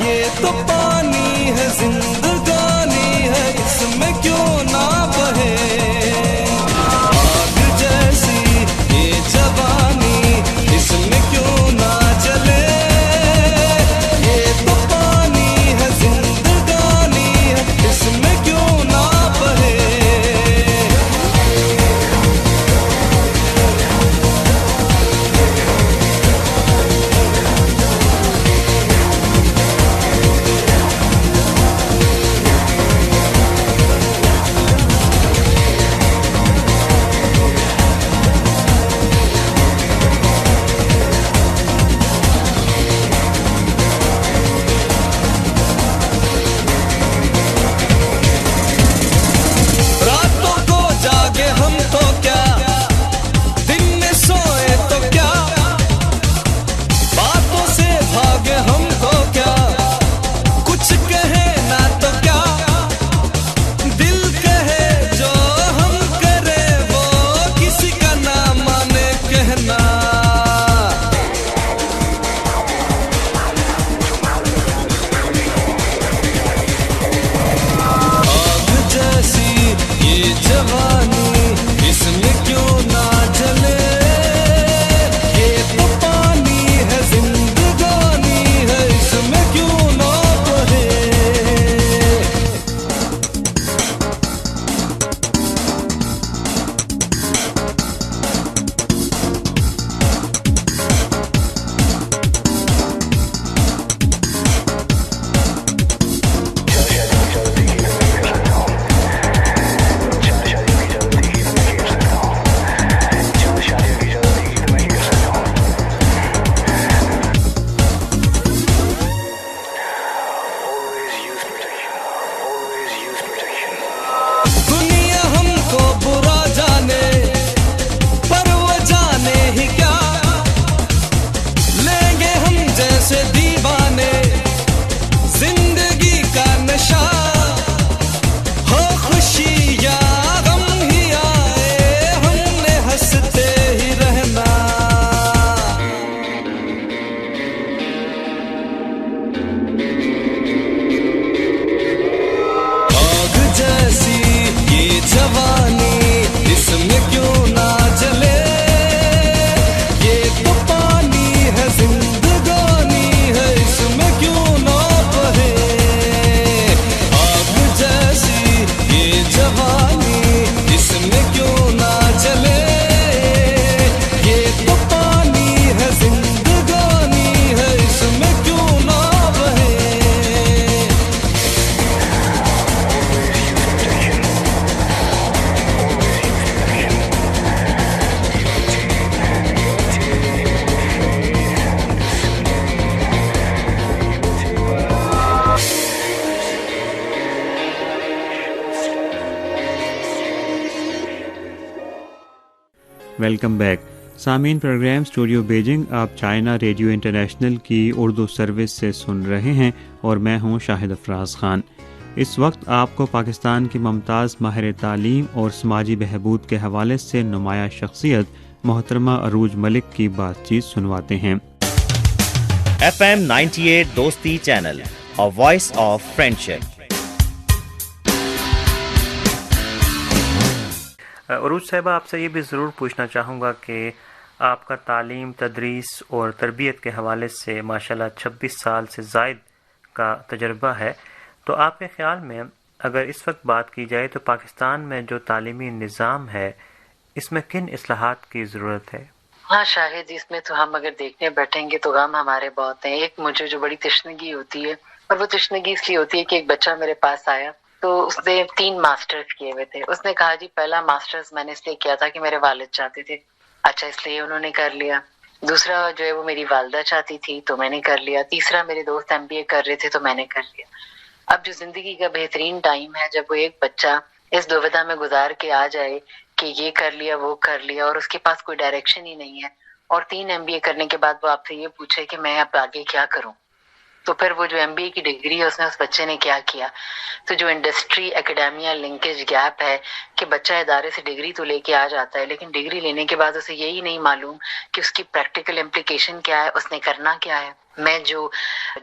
ये तो पानी है, जिंदगानी है, इसमें क्यों ना बहे। आग जैसी ये जवानी, इसमें क्यों ना जले, ये तो पानी है, जिंदगानी है, इसमें क्यों ना बहे। ویلکم بیک سامعین، پروگرام اسٹوڈیو بیجنگ آپ چائنا ریڈیو انٹرنیشنل کی اردو سروس سے سن رہے ہیں اور میں ہوں شاہد افراز خان۔ اس وقت آپ کو پاکستان کی ممتاز ماہر تعلیم اور سماجی بہبود کے حوالے سے نمایاں شخصیت محترمہ عروج ملک کی بات چیت سنواتے ہیں۔ FM 98 دوستی channel, A Voice of Friendship۔ عروج صاحبہ، آپ سے یہ بھی ضرور پوچھنا چاہوں گا کہ آپ کا تعلیم، تدریس اور تربیت کے حوالے سے ماشاءاللہ 26 سال سے زائد کا تجربہ ہے، تو آپ کے خیال میں اگر اس وقت بات کی جائے تو پاکستان میں جو تعلیمی نظام ہے اس میں کن اصلاحات کی ضرورت ہے؟ ہاں شاہد، اس میں تو ہم اگر دیکھنے بیٹھیں گے تو غم ہمارے بہت ہیں۔ ایک مجھے جو بڑی تشنگی ہوتی ہے، اور وہ تشنگی اس لیے ہوتی ہے کہ ایک بچہ میرے پاس آیا تو اس نے 3 ماسٹرز کیے ہوئے تھے۔ اس نے کہا جی پہلا ماسٹرز میں نے اس لیے کیا تھا کہ میرے والد چاہتے تھے، اچھا اس لیے انہوں نے کر لیا۔ دوسرا جو ہے وہ میری والدہ چاہتی تھی تو میں نے کر لیا۔ تیسرا میرے دوست MBA کر رہے تھے تو میں نے کر لیا۔ اب جو زندگی کا بہترین ٹائم ہے جب وہ ایک بچہ اس دوویدھا میں گزار کے آ جائے کہ یہ کر لیا وہ کر لیا اور اس کے پاس کوئی ڈائریکشن ہی نہیں ہے، اور 3 MBA کرنے کے بعد وہ آپ سے یہ پوچھے کہ میں اب آگے کیا کروں، تو پھر وہ جو MBA کی ڈگری ہے اس میں اس بچے نے کیا کیا؟ تو جو انڈسٹری ایکڈیمیا لنکیج گیپ ہے کہ بچہ ادارے سے ڈگری تو لے کے آ جاتا ہے لیکن ڈگری لینے کے بعد اسے یہی نہیں معلوم کہ اس کی پریکٹیکل امپلیکیشن کیا ہے، اس نے کرنا کیا ہے۔ میں جو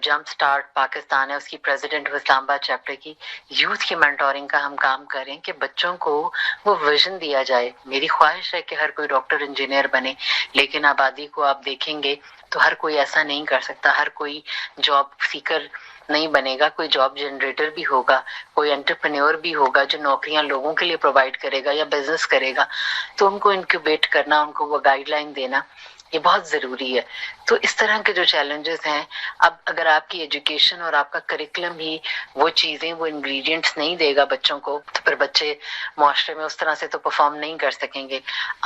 جمپ سٹارٹ پاکستان ہے اس کی پریزیڈنٹ ہوں، اسلام آباد چیپٹر کی۔ یوتھ کی مینٹورنگ کا ہم کام کریں کہ بچوں کو وہ ویژن دیا جائے۔ میری خواہش ہے کہ ہر کوئی ڈاکٹر انجینئر بنے، لیکن آبادی کو آپ دیکھیں گے تو ہر کوئی ایسا نہیں کر سکتا، ہر کوئی جاب سیکر نہیں بنے گا، کوئی جاب جنریٹر بھی ہوگا، کوئی انٹرپرینور بھی ہوگا جو نوکریاں لوگوں کے لیے پرووائڈ کرے گا یا بزنس کرے گا۔ تو ان کو انکیوبیٹ کرنا، ان کو وہ گائیڈ لائن دینا یہ بہت ضروری ہے۔ تو اس طرح کے جو چیلنجز ہیں، اب اگر آپ کی ایجوکیشن اور آپ کا کریکولم ہی وہ چیزیں، وہ انگریڈینٹس نہیں دے گا بچوں کو، تو پھر بچے معاشرے میں اس طرح سے تو پرفارم نہیں کر سکیں گے۔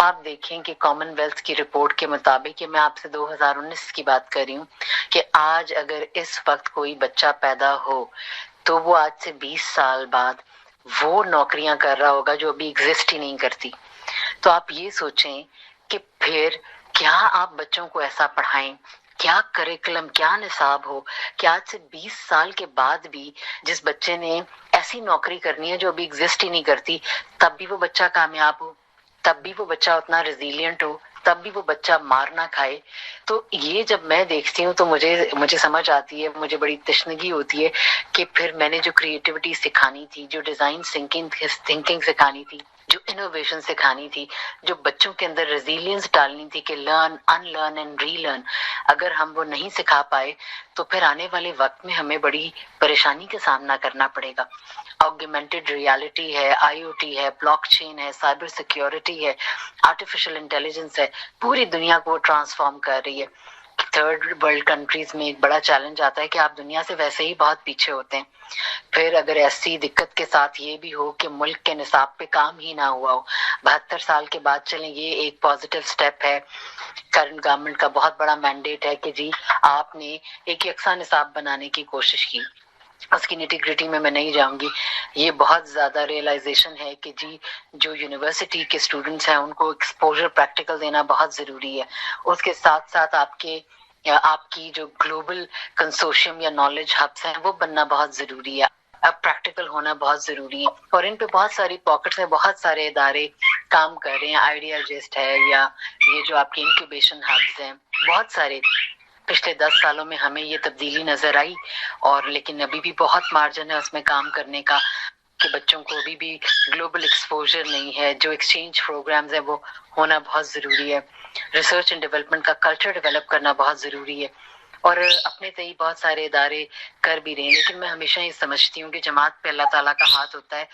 آپ دیکھیں کہ کامن ویلتھ کی رپورٹ کے مطابق، کہ میں آپ سے 2019 کی بات کر رہی ہوں، کہ آج اگر اس وقت کوئی بچہ پیدا ہو تو وہ آج سے 20 سال بعد وہ نوکریاں کر رہا ہوگا جو ابھی ایگزسٹ ہی نہیں کرتی۔ تو آپ یہ سوچیں کہ پھر کیا آپ بچوں کو ایسا پڑھائیں، کیا کریکولم، کیا نصاب ہو کہ آج سے 20 سال کے بعد بھی جس بچے نے ایسی نوکری کرنی ہے جو ابھی ایگزسٹ ہی نہیں کرتی، تب بھی وہ بچہ کامیاب ہو، تب بھی وہ بچہ اتنا ریزیلینٹ ہو، تب بھی وہ بچہ مار نہ کھائے۔ تو یہ جب میں دیکھتی ہوں تو مجھے سمجھ آتی ہے، مجھے بڑی تشنگی ہوتی ہے کہ پھر میں نے جو کریٹیوٹی سکھانی تھی، جو ڈیزائن تھنکنگ سکھانی تھی، جو انوویشن سکھانی تھی، جو بچوں کے اندر ریزیلینس ڈالنی تھی کہ learn, unlearn and relearn, اگر ہم وہ نہیں سکھا پائے تو پھر آنے والے وقت میں ہمیں بڑی پریشانی کا سامنا کرنا پڑے گا۔ آگمنٹڈ ریالٹی ہے، IoT ہے، بلاک چین ہے، سائبر سیکیورٹی ہے، آرٹیفیشل انٹیلیجنس ہے، پوری دنیا کو ٹرانسفارم کر رہی ہے۔ 3rd ورلڈ کنٹریز میں ایک بڑا چیلنج آتا ہے کہ آپ دنیا سے ویسے ہی بہت پیچھے ہوتے ہیں، پھر اگر ایسی دقت کے ساتھ یہ بھی ہو کہ ملک کے نصاب پہ کام ہی نہ ہوا ہو، 72 سال کے بعد چلیں، یہ ایک پازیٹیو سٹیپ ہے۔ کرنٹ گورنمنٹ کا بہت بڑا مینڈیٹ ہے کہ جی آپ نے ایک یکساں نصاب بنانے کی کوشش کی۔ اس کی نیٹی گریٹی میں نہیں جاؤں گی، یہ بہت زیادہ ریئلائزیشن ہے کہ جی جو یونیورسٹی کے اسٹوڈنٹس ہیں ان کو ایکسپوجر پریکٹیکل دینا بہت ضروری ہے۔ اس کے ساتھ ساتھ آپ کی جو گلوبل کنسورشیم یا نالج ہبس ہیں وہ بننا بہت ضروری ہے، اب پریکٹیکل ہونا بہت ضروری ہے، اور ان پہ بہت ساری پاکٹس ہیں، بہت سارے ادارے کام کر رہے ہیں، آئیڈیا جسٹ ہے یا یہ جو آپ کے انکیوبیشن ہبس ہیں، بہت سارے۔ پچھلے 10 سالوں میں ہمیں یہ تبدیلی نظر آئی، اور لیکن ابھی بھی بہت مارجن ہے اس میں کام کرنے کا، کہ بچوں کو ابھی بھی گلوبل ایکسپوجر نہیں ہے، جو ایکسچینج پروگرامز ہیں وہ ہونا بہت ضروری ہے، ریسرچ اینڈ ڈیولپمنٹ کا کلچر ڈیولپ کرنا بہت ضروری ہے، اور اپنے تئی بہت سارے ادارے کر بھی رہے ہیں۔ لیکن میں ہمیشہ یہ سمجھتی ہوں کہ جماعت پہ اللہ تعالیٰ کا ہاتھ ہوتا ہے،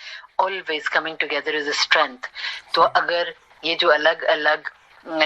always coming together is a strength۔ تو اگر یہ جو الگ الگ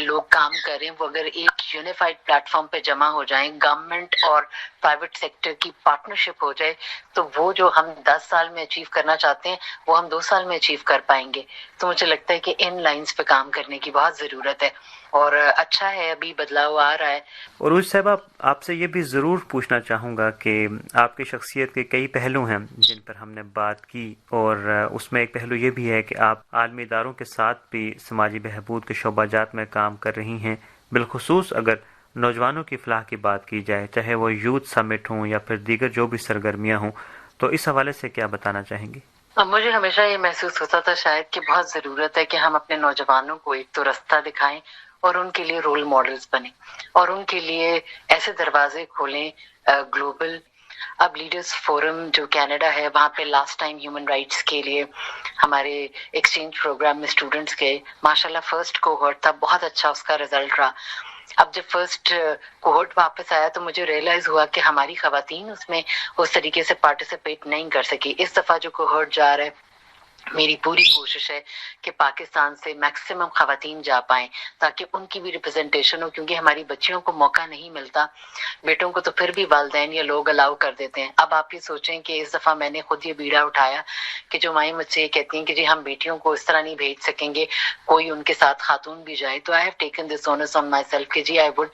لوگ کام کر رہے ہیں وہ اگر ایک यूनिफाइड प्लेटफॉर्म पे जमा हो जाएं, गवर्नमेंट और प्राइवेट सेक्टर की पार्टनरशिप हो जाए, तो वो जो हम 10 साल में अचीव करना चाहते हैं वो हम 2 साल में अचीव कर पाएंगे। तो मुझे लगता है कि इन लाइंस पे काम करने की बहुत ज़रूरत है और अच्छा है अभी बदलाव आ रहा है। उरूज साहब, आपसे ये भी ज़रूर पूछना चाहूँगा कि आपकी शख्सियत के कई पहलू हैं जिन पर हमने बात की, और उसमें एक पहलू ये भी है कि आप आलमी इदारों के साथ भी समाजी बहबूद के शोबाजात में काम कर रही हैं, बिलखुसूस अगर नौजवानों की फलाह की बात की जाए, चाहे वो यूथ समिट हों या फिर दीगर जो भी सरगर्मियाँ हों, तो इस हवाले से क्या बताना चाहेंगे? मुझे हमेशा ये महसूस होता था शायद कि बहुत ज़रूरत है कि हम अपने नौजवानों को एक तो रास्ता दिखाएं और उनके लिए रोल मॉडल्स बने और उनके लिए ऐसे दरवाजे खोलें ग्लोबल। अब लीडर्स फोरम जो कनाडा है, वहाँ पे लास्ट टाइम ह्यूमन राइट्स के लिए हमारे एक्सचेंज प्रोग्राम में स्टूडेंट्स गए, माशाल्लाह फर्स्ट कोहॉर्ट था, बहुत अच्छा उसका रिजल्ट रहा। अब जब फर्स्ट कोहॉर्ट वापस आया तो मुझे रियलाइज हुआ कि हमारी खवातीन उसमें उस तरीके से पार्टिसिपेट नहीं कर सकी। इस दफ़ा जो कोहॉर्ट जा रहा है, मेरी पूरी कोशिश है कि पाकिस्तान से मैक्सिमम खवातीन जा पाएं ताकि उनकी भी रिप्रेजेंटेशन हो, क्योंकि हमारी बच्चियों को मौका नहीं मिलता, बेटों को तो फिर भी वालिदैन या लोग अलाउ कर देते हैं। अब आप ये सोचें कि इस दफ़ा मैंने खुद ये बीड़ा उठाया कि जो माएँ मुझसे ये कहती हैं कि जी हम बेटियों को इस तरह नहीं भेज सकेंगे, कोई उनके साथ खातून भी जाए, तो I have taken this onus on myself कि जी I would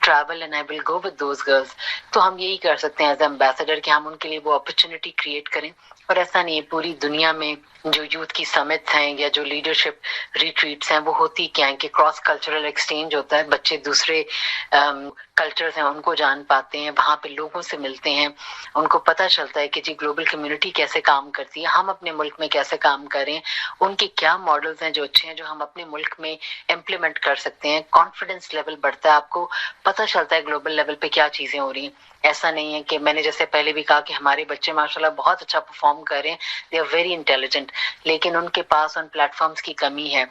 travel and I will go with those girls। तो हम यही कर सकते हैं एज एम्बेसडर कि हम उनके लिए वो अपॉर्चुनिटी क्रिएट करें। और ऐसा नहीं है, पूरी दुनिया में जो यूथ की समिट्स हैं या जो लीडरशिप रिट्रीट्स हैं वो होती क्या है कि क्रॉस कल्चरल एक्सचेंज होता है, बच्चे दूसरे कल्चर्स हैं उनको जान पाते हैं, वहाँ पे लोगों से मिलते हैं, उनको पता चलता है कि जी ग्लोबल कम्युनिटी कैसे काम करती है, हम अपने मुल्क में कैसे काम करें, उनके क्या मॉडल्स हैं जो अच्छे हैं जो हम अपने मुल्क में इम्प्लीमेंट कर सकते हैं। कॉन्फिडेंस लेवल बढ़ता है, आपको पता चलता है ग्लोबल लेवल पे क्या चीज़ें हो रही हैं। ऐसा नहीं है कि मैंने जैसे पहले भी कहा कि हमारे बच्चे माशाल्लाह बहुत अच्छा परफॉर्म कर रहे हैं, दे आर वेरी इंटेलिजेंट, लेकिन उनके पास उन प्लेटफॉर्म्स की कमी है।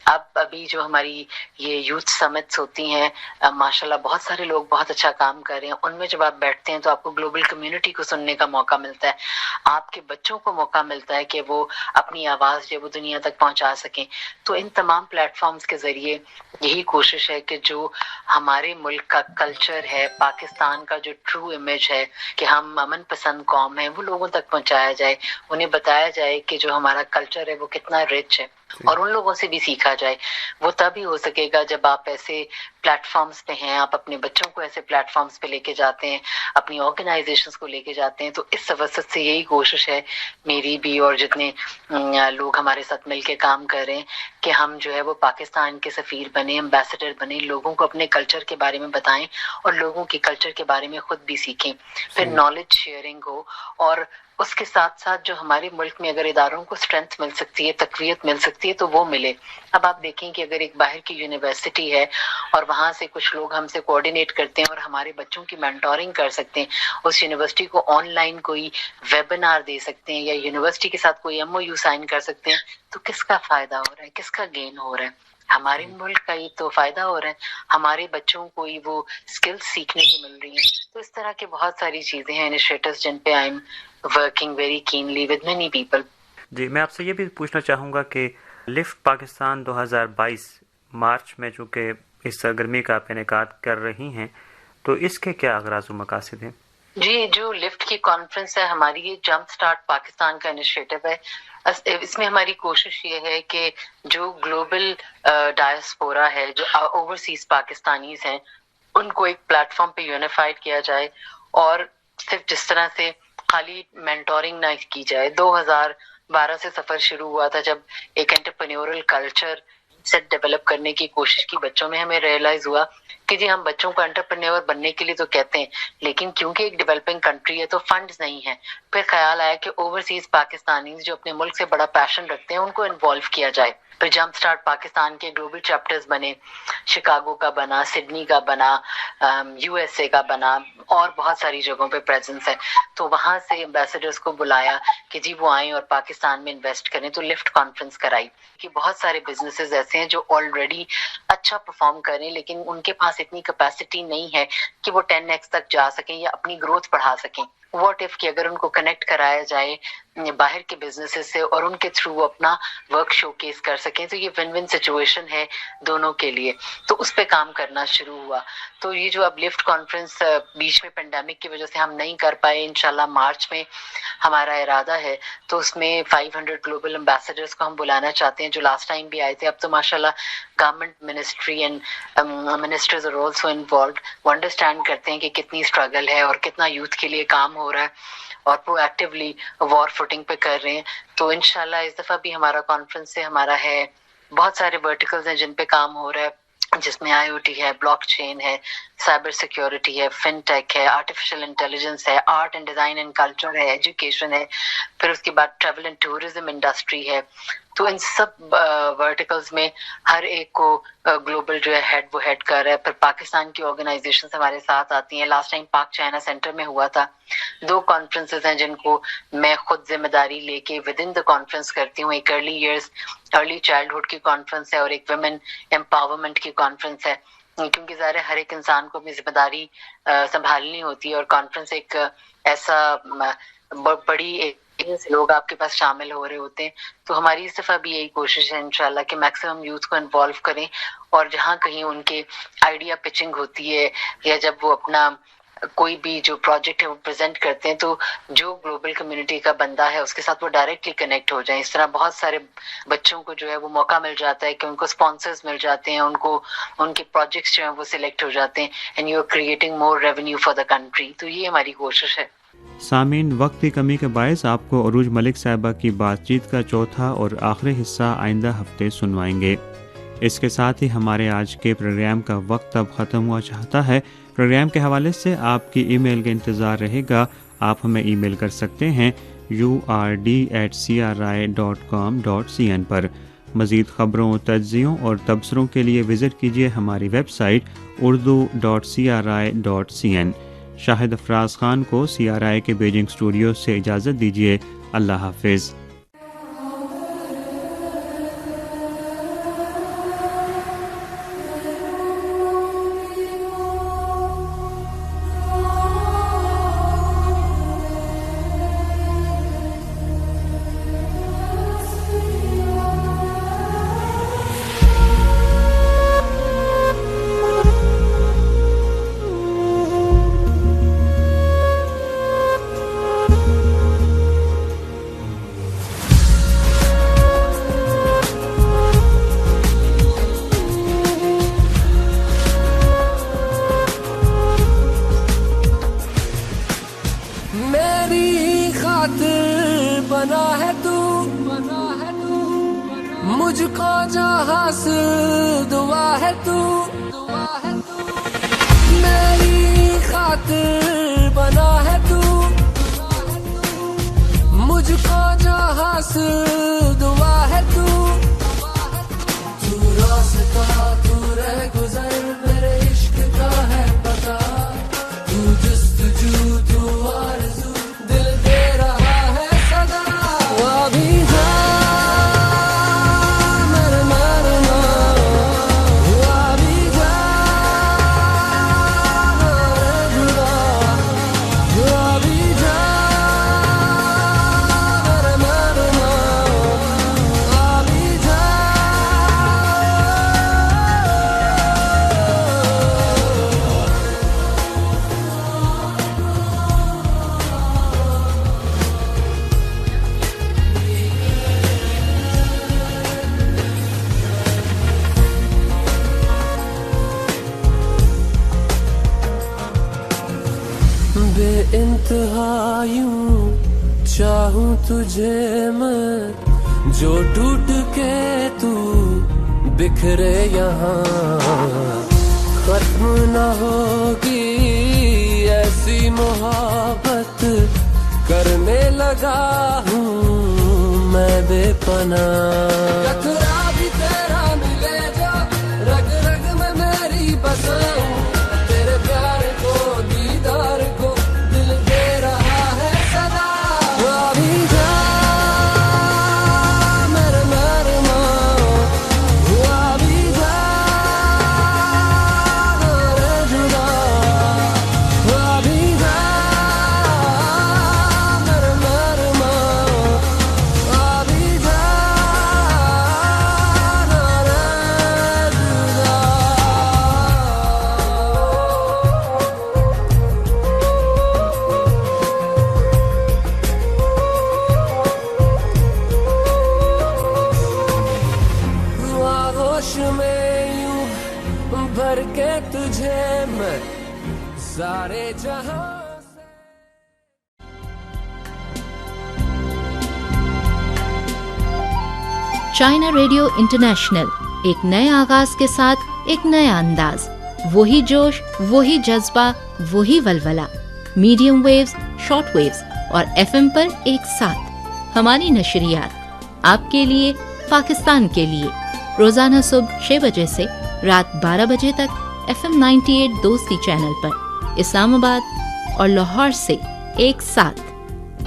अब अभी जो हमारी ये यूथ समिट्स होती हैं, माशाल्लाह बहुत सारे लोग बहुत अच्छा काम कर रहे हैं, उनमें जब आप बैठते हैं तो आपको ग्लोबल कम्युनिटी को सुनने का मौका मिलता है, आपके बच्चों को मौका मिलता है कि वो अपनी आवाज़ जो वो दुनिया तक पहुंचा सकें। तो इन तमाम प्लेटफॉर्म्स के ज़रिए यही कोशिश है कि जो हमारे मुल्क का कल्चर है, पाकिस्तान का जो ट्रू इमेज है कि हम अमन पसंद कौम है, वो लोगों तक पहुंचाया जाए, उन्हें बताया जाए कि जो हमारा कल्चर है वो कितना रिच है और उन लोगों से भी सीखा जाए। वो तभी हो सकेगा जब आप ऐसे प्लेटफॉर्म्स पे हैं, आप अपने बच्चों को ऐसे प्लेटफॉर्म्स पे लेके जाते हैं, अपनी ऑर्गेनाइजेशंस को लेके जाते हैं। तो इस वजह से यही कोशिश है मेरी भी और जितने लोग हमारे साथ मिलके काम कर रहे हैं कि हम जो है वो पाकिस्तान के सफ़ीर बने, एम्बेसडर बने, लोगों को अपने कल्चर के बारे में बताएं और लोगों के कल्चर के बारे में खुद भी सीखें, फिर नॉलेज शेयरिंग हो। और उसके साथ साथ जो हमारे मुल्क में अगर इदारों को स्ट्रेंथ मिल सकती है, तकवीयत मिल सकती है, तो वो मिले। अब आप देखें कि अगर एक बाहर की यूनिवर्सिटी है और वहाँ से कुछ लोग हमसे कोऑर्डिनेट करते हैं और हमारे बच्चों की मेंटोरिंग कर सकते हैं, उस यूनिवर्सिटी को ऑनलाइन कोई वेबिनार दे सकते हैं या यूनिवर्सिटी के साथ कोई MOU साइन कर सकते हैं, तो किसका फायदा हो रहा है, किसका गेन हो रहा है? हमारे मुल्क का ही तो फायदा हो रहा है, हमारे बच्चों को ही वो स्किल्स सीखने को मिल रही हैं। तो इस तरह के बहुत सारी चीजें हैं, इनिशिएटिव्स जिन पे I am working very keenly with many people. जी, मैं आपसे ये भी पूछना चाहूँगा कि लिफ्ट पाकिस्तान 2022 मार्च में जो कि इस सरगर्मी का आप इनेकाद कर रही हैं, तो इसके क्या अगराज़ व मकासद हैं? जी, जो लिफ्ट की कॉन्फ्रेंस है हमारी, ये जंप स्टार्ट पाकिस्तान का इनिशिएटिव है। इसमें हमारी कोशिश ये है कि जो ग्लोबल डायस्पोरा है, जो ओवरसीज पाकिस्तानीज हैं, उनको एक प्लेटफॉर्म पे यूनिफाइड किया जाए और सिर्फ जिस तरह से खाली मेंटोरिंग ना की जाए। 2012 से सफर शुरू हुआ था जब एक एंटरप्रेन्योरल कल्चर सेट डेवलप करने की कोशिश की बच्चों में। हमें रियलाइज हुआ कि जी हम बच्चों को एंटरप्रेन्योर बनने के लिए तो कहते हैं, लेकिन क्योंकि एक डेवलपिंग कंट्री है तो फंड्स नहीं है। फिर ख्याल आया कि ओवरसीज पाकिस्तानी जो अपने मुल्क से बड़ा पैशन रखते हैं उनको इन्वॉल्व किया जाए। फिर जंप स्टार्ट पाकिस्तान के ग्लोबल चैप्टर्स बने, शिकागो का बना, सिडनी का बना, USA का बना और बहुत सारी जगहों पे प्रेजेंस है। तो वहां से एम्बेसडर्स को बुलाया कि जी वो आए और पाकिस्तान में इन्वेस्ट करें, तो लिफ्ट कॉन्फ्रेंस कराई कि बहुत सारे बिजनेसेस ऐसे हैं जो ऑलरेडी अच्छा परफॉर्म करें लेकिन उनके पास इतनी कैपेसिटी नहीं है कि वो 10x तक जा सकें या अपनी ग्रोथ बढ़ा सकें। व्हाट इफ कि अगर उनको कनेक्ट कराया जाए باہر کے بزنسز سے اور ان کے تھرو اپنا ورک شو کیس کر سکیں. تو یہ ون ون سچویشن ہے دونوں کے لیے. تو اس پہ کام کرنا شروع ہوا. تو یہ جو اب لفٹ کانفرنس بیچ میں پینڈیمک کی وجہ سے ہم نہیں کر پائے, انشاءاللہ مارچ میں ہمارا ارادہ ہے. تو اس میں 500 گلوبل امبیسڈرز کو ہم بلانا چاہتے ہیں جو لاسٹ ٹائم بھی آئے تھے. اب تو ماشاءاللہ government ministry and ministers are also involved, وہ انڈرسٹینڈ کرتے ہیں کہ کتنی اسٹرگل ہے اور کتنا یوتھ کے لیے کام ہو رہا ہے اور پرو ایکٹیولی وار فوٹنگ پہ کر رہے ہیں. تو انشاءاللہ اس دفعہ بھی ہمارا کانفرنس سے ہمارا ہے, بہت سارے ورٹیکلز ہیں جن پہ کام ہو رہا ہے, جس میں آئی او ٹی ہے, بلاک چین ہے, سائبر سیکیورٹی ہے, فن ٹیک ہے, آرٹیفیشل انٹیلیجنس ہے, art and design and culture ہے, ایجوکیشن ہے, پھر اس کے بعد ٹریول اینڈ ٹورزم انڈسٹری ہے. تو ان سب ورٹیکلز میں ہر ایک کو گلوبل جو ہے ہیڈ وہ ہیڈ کر رہا ہے. پھر پاکستان کی آرگنائزیشنز ہمارے ساتھ آتی ہیں. لاسٹ ٹائم پاک چائنا سینٹر میں ہوا تھا. 2 کانفرنسز ہیں جن کو میں خود ذمہ داری لے کے ود ان دا کانفرنس کرتی ہوں. ایک ارلی چائلڈہڈ کی کانفرنس ہے اور ایک ویمن امپاورمنٹ کی کانفرنس ہے, کیونکہ ظاہر ہے ہر ایک انسان کو اپنی ذمہ داری سنبھالنی ہوتی ہے اور کانفرنس ایک ایسا بڑی سے لوگ آپ کے پاس شامل ہو رہے ہوتے ہیں. تو ہماری اس دفعہ بھی یہی کوشش ہے انشاءاللہ کہ میکسیمم یوتھ کو انوالو کریں, اور جہاں کہیں ان کے آئیڈیا پچنگ ہوتی ہے یا جب وہ اپنا کوئی بھی جو پروجیکٹ ہے وہ پریزنٹ کرتے ہیں تو جو گلوبل کمیونٹی کا بندہ ہے اس کے ساتھ وہ ڈائریکٹلی کنیکٹ ہو جائیں. اس طرح بہت سارے بچوں کو جو ہے وہ موقع مل جاتا ہے کہ ان کو اسپانسرز مل جاتے ہیں, ان کو ان کے پروجیکٹس جو ہیں وہ سلیکٹ ہو جاتے ہیں, and you are creating more revenue for the country. تو یہ ہماری کوشش ہے. سامعین, وقت کی کمی کے باعث آپ کو عروج ملک صاحبہ کی بات چیت کا چوتھا اور آخری حصہ آئندہ ہفتے سنوائیں گے. اس کے ساتھ ہی ہمارے آج کے پروگرام کا وقت اب ختم ہوا چاہتا ہے. پروگرام کے حوالے سے آپ کی ای میل کا انتظار رہے گا. آپ ہمیں ای میل کر سکتے ہیں urd@cri.com.cn پر. مزید خبروں, تجزیوں اور تبصروں کے لیے وزٹ کیجیے ہماری ویب سائٹ urdu.cri.cn. شاہد افراز خان کو CRI کے بیجنگ اسٹوڈیو سے اجازت دیجیے. اللہ حافظ. مجھ کو جہاں سے دعا ہے تو میری خاطر بنا ہے تو مجھ کو جہاں سے دعا ہے تو راستہ تو رہ گزر میرے عشق کا ہے پتا تو جستجو تو آرزو دل دے رہا ہے صدا ابھی انتہا یوں چاہوں تجھے میں جو ٹوٹ کے تو بکھرے یہاں ختم نہ ہوگی ایسی محبت کرنے لگا ہوں میں بے پناہ ٹکرا بھی تیرا ملے جا رگ رگ میں میری بساؤں تیرے پیار کو دیدار کو सारे जहां चाइना रेडियो इंटरनेशनल, एक नए आगाज के साथ एक नया अंदाज, वही जोश, वही जज्बा, वही वलवला, मीडियम वेव्स, शॉर्ट वेव्स और एफएम पर एक साथ हमारी नशरियात आपके लिए, पाकिस्तान के लिए, रोजाना सुबह 6 बजे से रात 12 बजे तक FM 98 दोस्ती चैनल पर, इस्लामाबाद और लाहौर से एक साथ।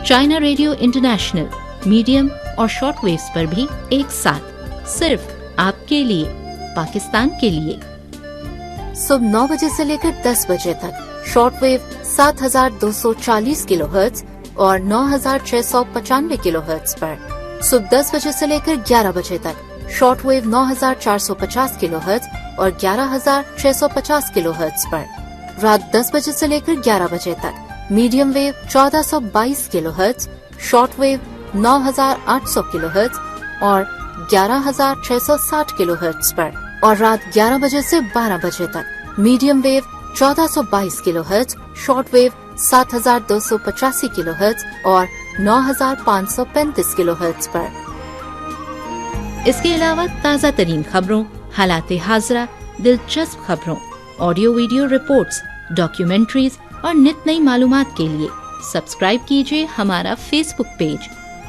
चाइना रेडियो इंटरनेशनल मीडियम और शॉर्ट वेव्स पर भी एक साथ, सिर्फ आपके लिए, पाकिस्तान के लिए। सुबह 9 बजे से लेकर 10 बजे तक शॉर्ट वेव 7240 किलोहर्ट्ज और 9695 किलोहर्ट्ज पर। सुबह 10 बजे से लेकर 11 बजे तक शॉर्ट वेव 9450 किलोहर्ट्ज और 11650 किलोहर्ट्ज पर। रात 10 बजे से लेकर 11 बजे तक medium wave 1422 kilohertz, short wave 9800 kilohertz और 11660 किलोहर्ट्ज पर। और रात 11 बजे से 12 बजे तक medium wave 1422 kilohertz, short wave 7285 kilohertz और 9535 किलोहर्ट्ज पर। इसके अलावा ताज़ा तरीन खबरों, हालात हाज़रा, दिलचस्प खबरों, ऑडियो वीडियो रिपोर्ट्स, डॉक्यूमेंट्रीज और नित नई मालूमात के लिए सब्सक्राइब कीजिए हमारा फेसबुक पेज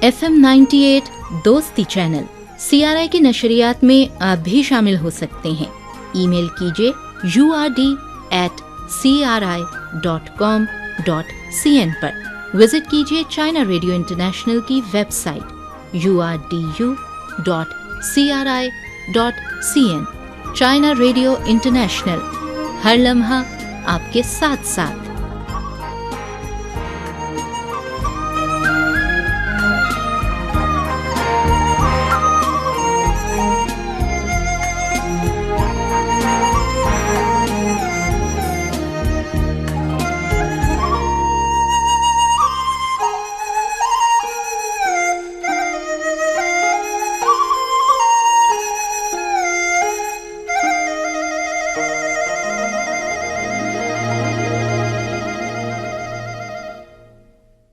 FM 98 दोस्ती चैनल। CRI की नशरियात में आप भी शामिल हो सकते हैं। ईमेल कीजिए urd@cri.com.cn पर। विजिट कीजिए चाइना रेडियो इंटरनेशनल की website urdu.cri.cn। China Radio International, हर लम्हा आपके साथ साथ।